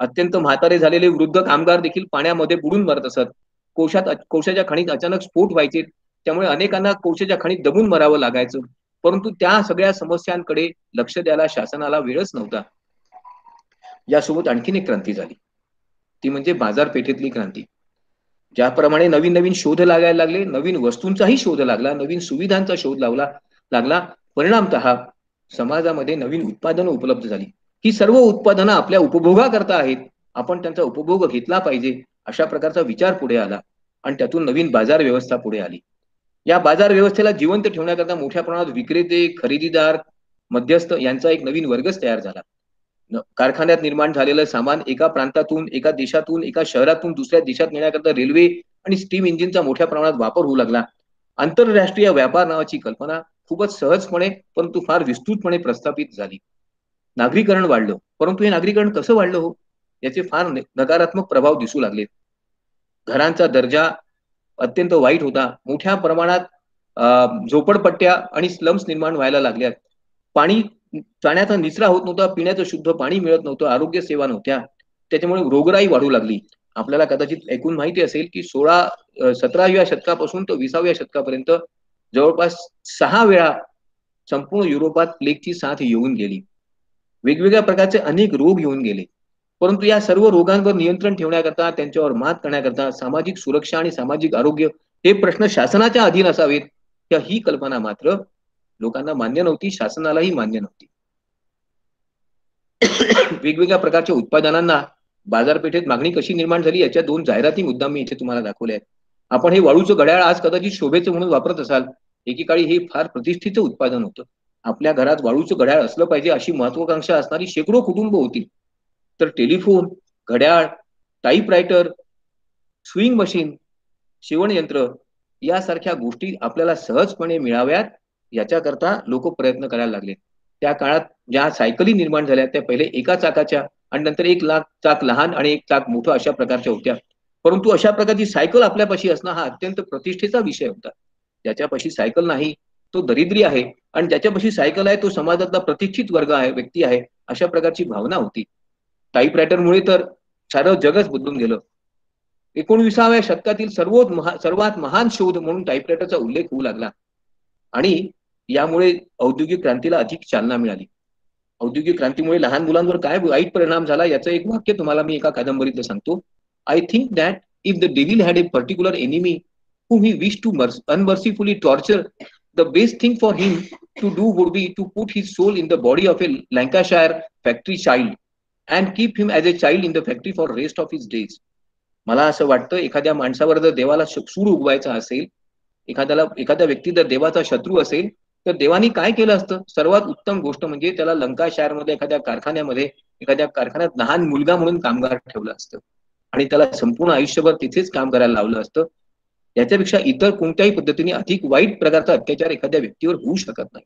अत्यंत म्हातारे झालेले वृद्ध कामगार देखील पाण्यामध्ये बुडून मरत असत. कोळशाच्या खाणीत अचानक स्फोट व्हायचे, त्यामुळे अनेकांना कोळशाच्या खाणीत दबून मरावं लागायचं. परंतु त्या सगळ्या समस्यांकडे लक्ष द्यायला शासनाला वेळच नव्हता. यासोबत आणखीन एक क्रांती झाली, ती म्हणजे बाजारपेठेतली क्रांती. ज्याप्रमाणे नवीन नवीन शोध लागायला लागले, नवीन वस्तूंचाही शोध लागला, नवीन सुविधांचा शोध लागला, परिणामतः समाजामध्ये नवीन उत्पादनं उपलब्ध झाली. ही सर्व उत्पादनं आपल्या उपभोगाकरता आहेत, आपण त्यांचा उपभोग घेतला पाहिजे, अशा प्रकारचा विचार पुढे आला. आणि त्यातून नवीन बाजार व्यवस्था पुढे आली. या बाजार व्यवस्थेला जिवंत ठेवण्याकरता मोठ्या प्रमाणात विक्रेते, खरेदीदार, मध्यस्थ यांचा एक नवीन वर्गच तयार झाला. कारखान्यात निर्माण झालेलं सामान एका प्रांतातून, एका देशातून, एका शहरातून दुसऱ्या देशात नेण्याकरता रेल्वे आणि स्टीम इंजिनचा मोठ्या प्रमाणात वापर होऊ लागला. आंतरराष्ट्रीय व्यापार नावाची कल्पना खूपच सहजपणे परंतु फार विस्तृतपणे प्रस्थापित झाली. नागरीकरण वाढलं, परंतु हे नागरीकरण कसं वाढलं हो, याचे फार नकारात्मक प्रभाव दिसू लागले. घरांचा दर्जा अत्यंत वाईट होता. मोठ्या प्रमाणात झोपडपट्ट्या आणि स्लम्स निर्माण व्हायला लागल्यात. पाणी, पाण्याचा निचरा होत नव्हता, पिण्याचं शुद्ध पाणी मिळत नव्हतं, आरोग्य सेवा नव्हत्या. त्याच्यामुळे रोगराई वाढू लागली. आपल्याला कदाचित ऐकून माहिती असेल की 17व्या शतकापासून तर 20व्या शतकापर्यंत जवळपास 6 वेळा संपूर्ण युरोपात प्लेगची साथ येऊन गेली. वेगवेगळ्या प्रकारचे अनेक रोग येऊन गेले. परंतु या सर्व रोगांवर नियंत्रण ठेवण्याकरता, त्यांच्यावर मात करण्याकरता सामाजिक सुरक्षा आणि सामाजिक आरोग्य हे प्रश्न शासनाच्या अधीन असावेत, ही कल्पना मात्र लोकांना मान्य नव्हती, शासनालाही मान्य नव्हती. वेगवेगळ्या प्रकारच्या उत्पादनांना बाजारपेठेत मागणी कशी निर्माण झाली याच्या 2 जाहिराती मुद्दाम मी इथे तुम्हाला दाखवल्या आहेत. आपण हे वाळूचं घड्याळ आज कदाचित शोभेचं म्हणून वापरत असाल. एकेकाळी हे फार प्रतिष्ठेचं उत्पादन होतं. आपल्या घरात वाळूचं घड्याळ असलं पाहिजे अशी महत्वाकांक्षा असणारी शेकडो कुटुंब होती. तर टेलिफोन, घड्याळ, टाईपरायटर, स्विंग मशीन, शिवणयंत्र यासारख्या गोष्टी आपल्याला सहजपणे मिळाव्यात याच्याकरता लोक प्रयत्न करायला लागले. त्या काळात ज्या सायकली निर्माण झाल्या त्या पहिले एका चाकाच्या आणि नंतर 1 चाक लहान आणि 1 चाक मोठं अशा प्रकारच्या होत्या. परंतु अशा प्रकारची सायकल आपल्यापाशी असणं हा अत्यंत प्रतिष्ठेचा विषय होता. ज्याच्यापाशी सायकल नाही तो दरिद्री आहे आणि ज्याच्यापाशी सायकल आहे तो समाजातला प्रतिष्ठित वर्ग आहे, व्यक्ती आहे, अशा प्रकारची भावना होती. टाईपरायटरमुळे तर सारं जगच बदलून गेलं. 19व्या शतकातील सर्वात महान शोध म्हणून टाईपरायटरचा उल्लेख होऊ लागला आणि यामुळे औद्योगिक क्रांतीला अधिक चालना मिळाली. औद्योगिक क्रांतीमुळे लहान मुलांवर काय वाईट परिणाम झाला याचं एक वाक्य तुम्हाला मी एका कादंबरीतलं सांगतो. I think that if the devil had A particular enemy whom he wished to unmercifully torture, the best thing for him to do would be to put his soul in the body of a Lancashire factory child and keep him as a child in the factory for rest of his days. मला असं वाटतं एखाद्या माणसावर जर देवाला सूड उगवायचा असेल, एखाद्या व्यक्ती जर देवाचा शत्रू असेल, तर देवानी काय केलं असतं? सर्वात उत्तम गोष्ट म्हणजे त्याला लंकाशायर मध्ये एखाद्या कारखान्यात लहान मुलगा म्हणून कामगार ठेवलं असतं आणि त्याला संपूर्ण आयुष्यभर तिथेच काम करायला लावलं असतं. याच्यापेक्षा इतर कोणत्याही पद्धतीने अधिक वाईट प्रकारचा अत्याचार एखाद्या व्यक्तीवर होऊ शकत नाही.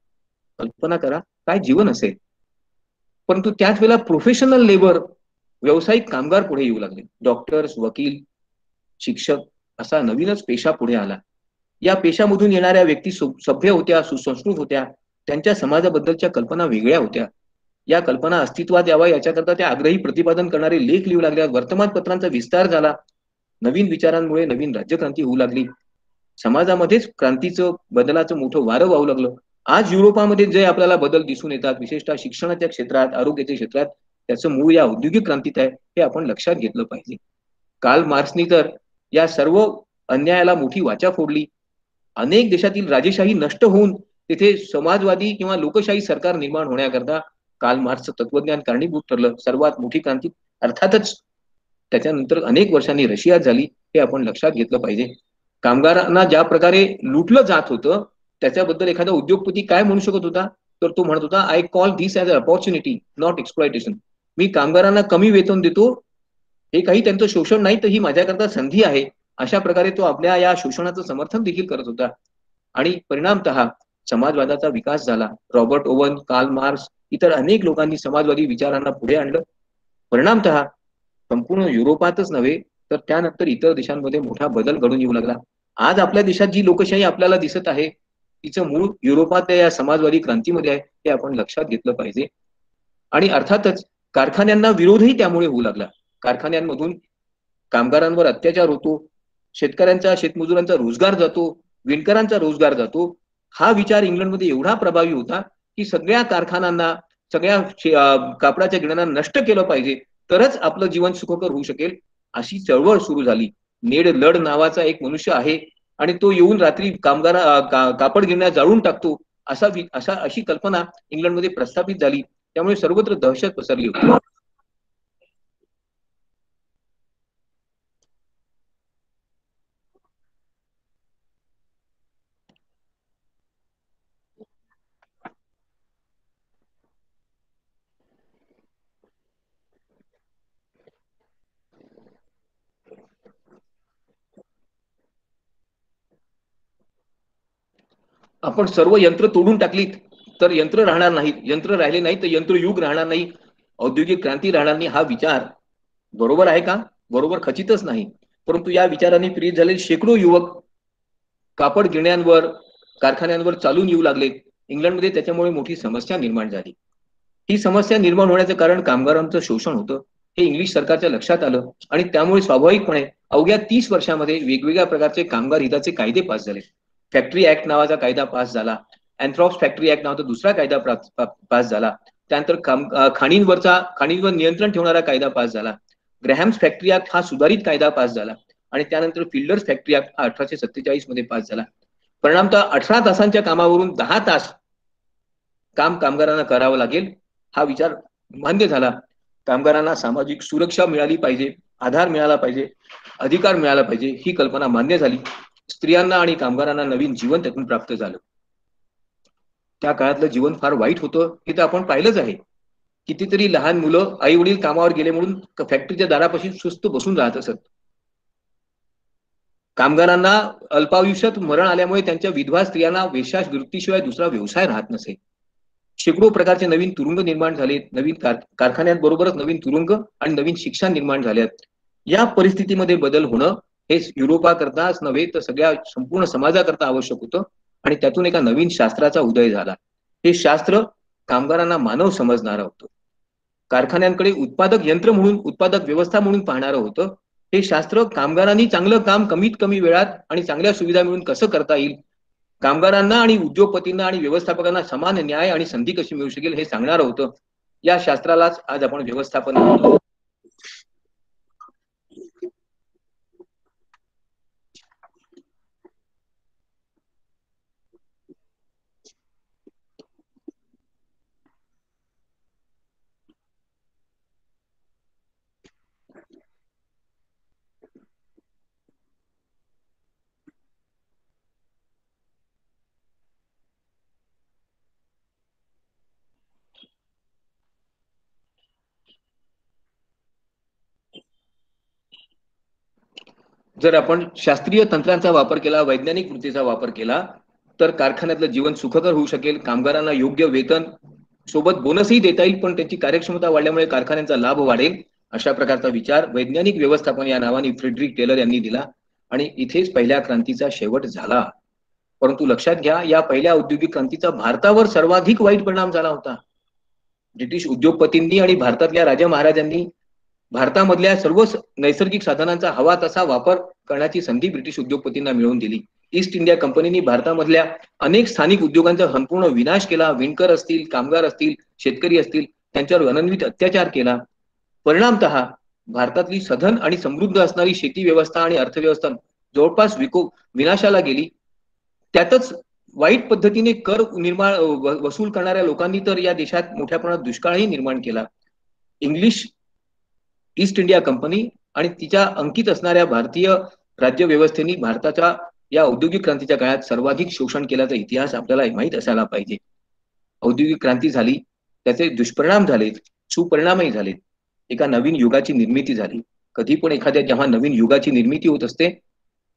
कल्पना करा काय जीवन असेल. परंतु त्याच वेळेला प्रोफेशनल लेबर, व्यावसायिक कामगार पुढे येऊ लागले. डॉक्टर्स, वकील, शिक्षक असा नवीनच पेशा पुढे आला. या पेशामधून येणाऱ्या व्यक्ती सभ्य होत्या, सुसंस्कृत होत्या, त्यांच्या समाजाबद्दलच्या कल्पना वेगळ्या होत्या. या कल्पना अस्तित्वात यावा याच्याकरता त्या आग्रही प्रतिपादन करणारे लेख लिहू लागल्या. वर्तमानपत्रांचा विस्तार झाला. नवीन विचारांमुळे नवीन राज्यक्रांती होऊ लागली. समाजामध्येच क्रांतीचं बदलाचं मोठं वारं वाहू लागलं. आज युरोपामध्ये जे आपल्याला बदल दिसून येतात, विशेषतः शिक्षणाच्या क्षेत्रात, आरोग्याच्या क्षेत्रात, त्याचं मूळ या औद्योगिक क्रांतीत आहे, हे आपण लक्षात घेतलं पाहिजे. कार्ल मार्क्सनी तर या सर्व अन्यायाला मोठी वाचा फोडली. अनेक देशातील राजेशाही नष्ट होऊन तिथे समाजवादी किंवा लोकशाही सरकार निर्माण होण्याकरता कार्ल मार्क्सचं तत्वज्ञान कारणीभूत ठरलं. सर्वात मोठी क्रांती अर्थातच त्याच्यानंतर अनेक वर्षांनी रशियात झाली, हे आपण लक्षात घेतलं पाहिजे. कामगारांना ज्या प्रकारे लुटलं जात होतं त्याच्याबद्दल एखादा उद्योगपती काय म्हणू शकत होता? तर तो म्हणत होता, I call this as a opportunity not exploitation. मी कामगारांना कमी वेतन देतो, हे काही त्यांचं शोषण नाही, तर ही माझ्याकरता संधी आहे. अशा प्रकारे तो आपल्या या शोषणाचं समर्थन देखील करत होता. आणि परिणामतः समाजवादाचा विकास झाला. रॉबर्ट ओवन, कार्ल मार्क्स, इतर अनेक लोकांनी समाजवादी विचारांना पुढे आणलं. परिणामतः संपूर्ण युरोपातच नव्हे तर त्यानंतर इतर देशांमध्ये मोठा बदल घडून येऊ लागला. आज आपल्या देशात जी लोकशाही आपल्याला दिसत आहे तिचं मूळ युरोपात या समाजवादी क्रांतीमध्ये आहे, हे आपण लक्षात घेतलं पाहिजे. आणि अर्थातच कारखान्यांना विरोधही त्यामुळे होऊ लागला. कारखान्यांमधून कामगारांवर अत्याचार होतो, शेतमजुरांचा रोजगार जातो, विणकरांचा रोजगार जातो. हा विचार इंग्लंडमध्ये एवढा प्रभावी होता की सगळ्या कारखान्यांना, कापडाच्या गिरण्यांना नष्ट केलं पाहिजे, तरच आपलं जीवन सुखकर होऊ शकेल, अशी चळवळ सुरू झाली. नेड लड नावाचा एक मनुष्य आहे आणि तो येऊन रात्री कापड गिरण्या जाळून टाकतो, अशी कल्पना इंग्लंडमध्ये प्रस्थापित झाली. त्यामुळे सर्वत्र दहशत पसरली होती. आपण सर्व यंत्र तोडून टाकलीत तर यंत्र राहणार नाहीत, यंत्र राहिले नाही तर यंत्रयुग राहणार नाही, औद्योगिक क्रांती राहणार नाही. हा विचार बरोबर आहे का? बरोबर खचितच नाही. परंतु या विचाराने प्रेरित झालेले शेकडो युवक कापड गिरण्यांवर, कारखान्यांवर चालून येऊ लागले. इंग्लंडमध्ये त्याच्यामुळे मोठी समस्या निर्माण झाली. ही समस्या निर्माण होण्याचं कारण कामगारांचं शोषण होतं, हे इंग्लिश सरकारच्या लक्षात आलं आणि त्यामुळे स्वाभाविकपणे अवघ्या 30 वर्षांमध्ये वेगवेगळ्या प्रकारचे कामगार हिताचे कायदे पास झाले. फॅक्टरी ऍक्ट नावाचा कायदा पास झाला. अँथ्रॉप्स फॅक्टरी ऍक्ट नावाचा दुसरा कायदा पास झाला. त्यानंतर खाणींवर नियंत्रण ठेवणारा कायदा पास झाला. ग्रॅहम्स फॅक्टरी ऍक्ट हा सुधारित कायदा पास झाला आणि त्यानंतर फिल्डर्स फॅक्टरी ऍक्ट हा 1847 मध्ये पास झाला. परिणामतः 18 तासांच्या कामावरून 10 तास काम कामगारांना करावं लागेल, हा विचार मान्य झाला. कामगारांना सामाजिक सुरक्षा मिळाली पाहिजे, आधार मिळाला पाहिजे, अधिकार मिळाला पाहिजे, ही कल्पना मान्य झाली. स्त्रियांना आणि कामगारांना नवीन जीवन त्यातून प्राप्त झालं. त्या काळातलं जीवन फार वाईट होतं, हे तर आपण पाहिलंच आहे. कितीतरी लहान मुलं आई वडील कामावर गेले म्हणून फॅक्टरीच्या दारापाशी सुस्त बसून राहत असत. कामगारांना अल्पायुष्यात मरण आल्यामुळे त्यांच्या विधवा स्त्रियांना वेश्यावृत्तीशिवाय दुसरा व्यवसाय राहत नसे. शेकडो प्रकारचे नवीन तुरुंग निर्माण झाले. नवीन कारखान्यांबरोबरच नवीन तुरुंग आणि नवीन शिक्षा निर्माण झाल्यात. या परिस्थितीमध्ये बदल होणं हे युरोपाकरताच नव्हे तर सगळ्या संपूर्ण समाजाकरता आवश्यक होतं आणि त्यातून एका नवीन शास्त्राचा उदय झाला. हे शास्त्र कामगारांना मानव समजणारं होतं. कारखान्यांकडे उत्पादक यंत्र म्हणून, उत्पादक व्यवस्था म्हणून पाहणारं होतं. हे शास्त्र कामगारांनी चांगलं काम कमीत कमी वेळात आणि चांगल्या सुविधा मिळून कसं करता येईल, कामगारांना आणि उद्योगपतींना आणि व्यवस्थापकांना समान न्याय आणि संधी कशी मिळू शकेल हे सांगणारं होतं. या शास्त्रालाच आज आपण व्यवस्थापन म्हणतो. जर आपण शास्त्रीय तंत्रांचा वापर केला, वैज्ञानिक वृत्तीचा वापर केला, तर कारखान्यातलं जीवन सुखकर होऊ शकेल. कामगारांना योग्य वेतन सोबत बोनसही देता येईल, पण त्यांची कार्यक्षमता वाढल्यामुळे कारखान्यांचा लाभ वाढेल. अशा प्रकारचा विचार वैज्ञानिक व्यवस्थापन या नावाने फ्रेडरिक टेलर यांनी दिला आणि इथेच पहिल्या क्रांतीचा शेवट झाला. परंतु लक्षात घ्या, या पहिल्या औद्योगिक क्रांतीचा भारतावर सर्वाधिक वाईट परिणाम झाला होता. ब्रिटिश उद्योगपतींनी आणि भारतातल्या राजा महाराजांनी भारतामधल्या सर्व नैसर्गिक साधनांचा हवा तसा वापर करण्याची संधी ब्रिटिश उद्योगपतींना मिळवून दिली. ईस्ट इंडिया कंपनीने भारतामधल्या अनेक स्थानिक उद्योगांचा संपूर्ण विनाश केला. विणकर असतील, कामगार असतील, शेतकरी असतील, त्यांच्यावर अनन्वित अत्याचार केला. परिणामतः भारतातली सधन आणि समृद्ध असणारी शेती व्यवस्था आणि अर्थव्यवस्था जवळपास विनाशाला गेली. त्यातच वाईट पद्धतीने कर वसूल करणाऱ्या लोकांनी तर या देशात मोठ्या प्रमाणात दुष्काळही निर्माण केला. इंग्लिश ईस्ट इंडिया कंपनी आणि तिच्या अंकित असणाऱ्या भारतीय राज्य व्यवस्थेने भारताच्या या औद्योगिक क्रांतीच्या काळात सर्वाधिक शोषण केल्याचा इतिहास आपल्याला माहीत असायला पाहिजे. औद्योगिक क्रांती झाली, त्याचे दुष्परिणाम झालेत, सुपरिणामही झालेत. एका नवीन युगाची निर्मिती झाली. कधी पण एखाद्या जेव्हा नवीन युगाची निर्मिती होत असते,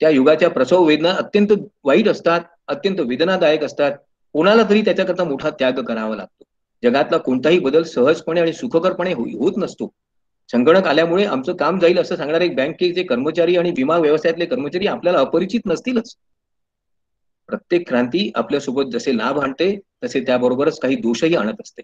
त्या युगाच्या प्रसव वेदना अत्यंत वाईट असतात, अत्यंत वेदनादायक असतात. कोणाला तरी त्याच्याकरता मोठा त्याग करावा लागतो. जगातला कोणताही बदल सहजपणे आणि सुखकरपणे होत नसतो. संगणक आल्यामुळे आमचं काम जाईल असं सांगणारे बँकेचे कर्मचारी आणि विमा व्यवसायातले कर्मचारी आपल्याला अपरिचित नसतीलच. प्रत्येक क्रांती आपल्यासोबत जसे लाभ आणते तसे त्याबरोबरच काही दोषही आणत असते.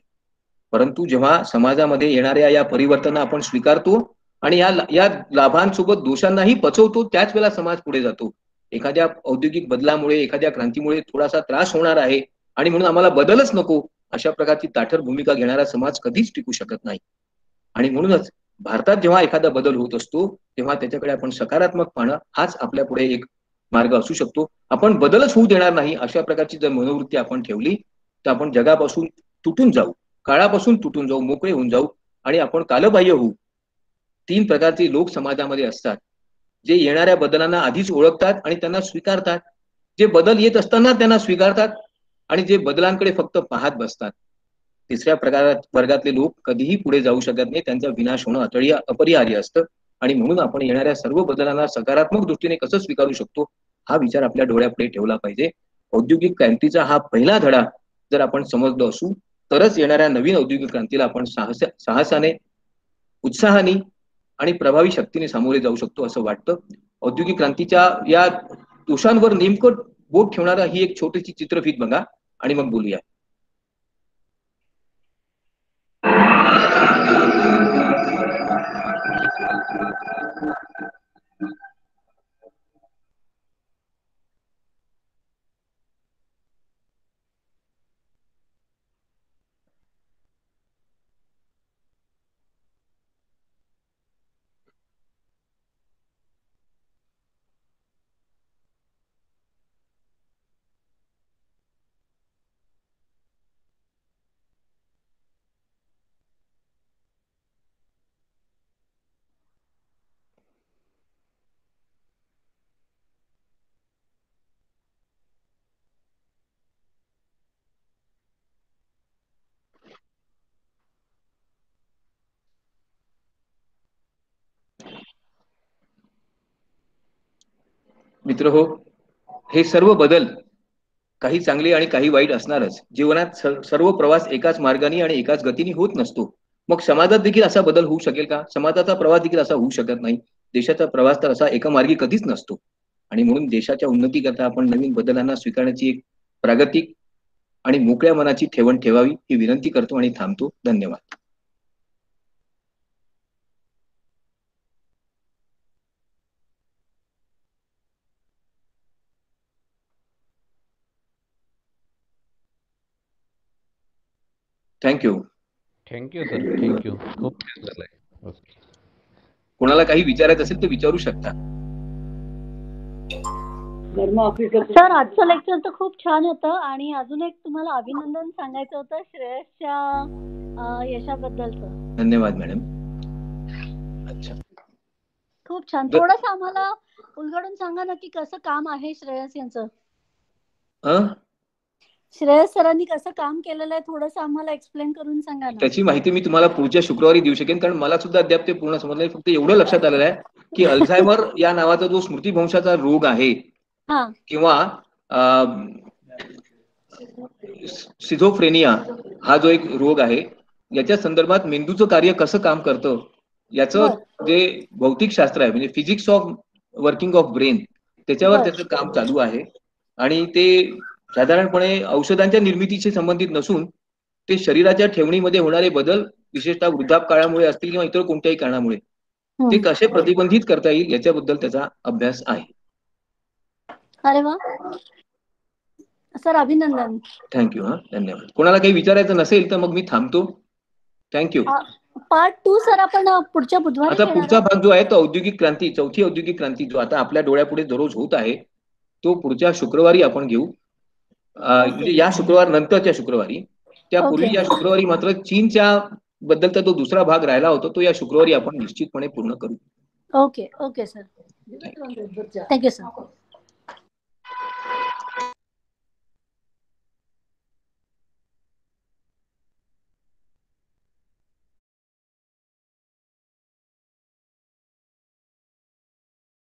परंतु जेव्हा समाजामध्ये येणाऱ्या या परिवर्तनांना आपण स्वीकारतो आणि या लाभांसोबत दोषांनाही पचवतो, त्याच वेळेला समाज पुढे जातो. एखाद्या औद्योगिक बदलामुळे, एखाद्या क्रांतीमुळे थोडासा त्रास होणार आहे आणि म्हणून आम्हाला बदलच नको, अशा प्रकारची ताठर भूमिका घेणारा समाज कधीच टिकू शकत नाही. आणि म्हणूनच भारतात जेव्हा एखादा बदल होत असतो तेव्हा त्याच्याकडे आपण सकारात्मक पाहणं हाच आपल्या पुढे एक मार्ग असू शकतो. आपण बदलच होऊ देणार नाही अशा प्रकारची जर मनोवृत्ती आपण ठेवली तर आपण जगापासून तुटून जाऊ, काळापासून तुटून जाऊ, मोकळे होऊन जाऊ आणि आपण कालबाह्य होऊ. 3 प्रकारचे लोक समाजामध्ये असतात, जे येणाऱ्या बदलांना आधीच ओळखतात आणि त्यांना स्वीकारतात, जे बदल येत असताना त्यांना स्वीकारतात आणि जे बदलांकडे फक्त पाहत बसतात. तिसऱ्या वर्गातले लोक कधीही पुढे जाऊ शकत नाही. त्यांचा विनाश होणं अपरिहार्य असतं. आणि म्हणून आपण येणाऱ्या सर्व बदलांना सकारात्मक दृष्टीने कसं स्वीकारू शकतो हा विचार आपल्या डोळ्यापुढे ठेवला पाहिजे. औद्योगिक क्रांतीचा हा पहिला धडा जर आपण समजलो असू तरच येणाऱ्या नवीन औद्योगिक क्रांतीला आपण साहसाने, उत्साहाने आणि प्रभावी शक्तीने सामोरे जाऊ शकतो असं वाटतं. औद्योगिक क्रांतीच्या या दोषांवर नेमकं बोट ठेवणारा ही एक छोटीशी चित्रफीत बघा आणि मग बोलूया. मित्र हो, हे सर्व बदल काही चांगले आणि काही वाईट असणारच. जीवनात सर्व प्रवास एकाच मार्गाने आणि एकाच गतीने होत नसतो. मग समाजात देखील असा बदल होऊ शकेल का? समाजाचा प्रवास देखील असा होऊ शकत नाही. देशाचा प्रवास तर असा एका मार्गी कधीच नसतो. आणि म्हणून देशाच्या उन्नतीकरता आपण नवीन बदलांना स्वीकारण्याची एक प्रागतिक आणि मोकळ्या मनाची ठेवण ठेवावी ही विनंती करतो आणि थांबतो. धन्यवाद. थँक्यू. Thank you sir, thank you. खूप छान झालंय. ओके. कोणाला काही विचारायचं असेल तर विचारू शकता. सर आजचं लेक्चर तर खूप छान होतं आणि अजून एक तुम्हाला अभिनंदन सांगायचं होतं श्रेयसच्या यशाबद्दलचं. धन्यवाद मॅडम. अच्छा, खूप छान. थोडंसं आम्हाला उलगडून सांगा ना की कसं काम आहे श्रेयस यांचं. श्रेयस सरांनी कसं काम केलेलं आहे थोडंसं आम्हाला एक्सप्लेन करून सांगा ना. त्याची माहिती मी तुम्हाला पुढच्या शुक्रवारी देऊ शकेन, कारण मला सुद्धा अद्याप ते पूर्ण समजलं. फक्त एवढं लक्षात आलेलं आहे की अल्झायमर या नावाचा जो स्मृतिभ्रंशाचा रोग आहे हा किंवा सिझोफ्रेनिया हा जो एक रोग आहे, याच्या संदर्भात मेंदूचं कार्य कसं काम करतं याचं बर जे भौतिक शास्त्र आहे, म्हणजे physics of working of brain, त्याच्यावर बर त्याचं काम चालू आहे. आणि ते साधारणपणे औषधांच्या निर्मितीशी संबंधित नसून ते शरीराच्या ठेवणीमध्ये होणारे बदल, विशेषतः वृद्धापकाळामुळे असतील किंवा इतर कोणत्याही कारणामुळे, ते हम्म. कसे प्रतिबंधित करता येईल याच्याबद्दल त्याचा अभ्यास आहे. अरे वा सर, अभिनंदन. थँक्यू. हा, धन्यवाद. कोणाला काही विचारायचं नसेल तर मग मी थांबतो. थँक्यू. पार्ट 2 सर आपण पुढच्या बुधवारी आता घेणार पुढचा आहोत. भाग जो आहे तो औद्योगिक क्रांती, चौथी औद्योगिक क्रांती, जो आता आपल्या डोळ्यापुढे दररोज होत आहे, तो पुढच्या शुक्रवारी आपण घेऊ. म्हणजे या शुक्रवार नंतरच्या शुक्रवारी. त्यापूर्वी ओके या शुक्रवारी मात्र चीनच्या बद्दलचा तो दुसरा भाग राहिला होता, तो या शुक्रवारी आपण निश्चितपणे पूर्ण करू. Okay okay sir, thank you sir.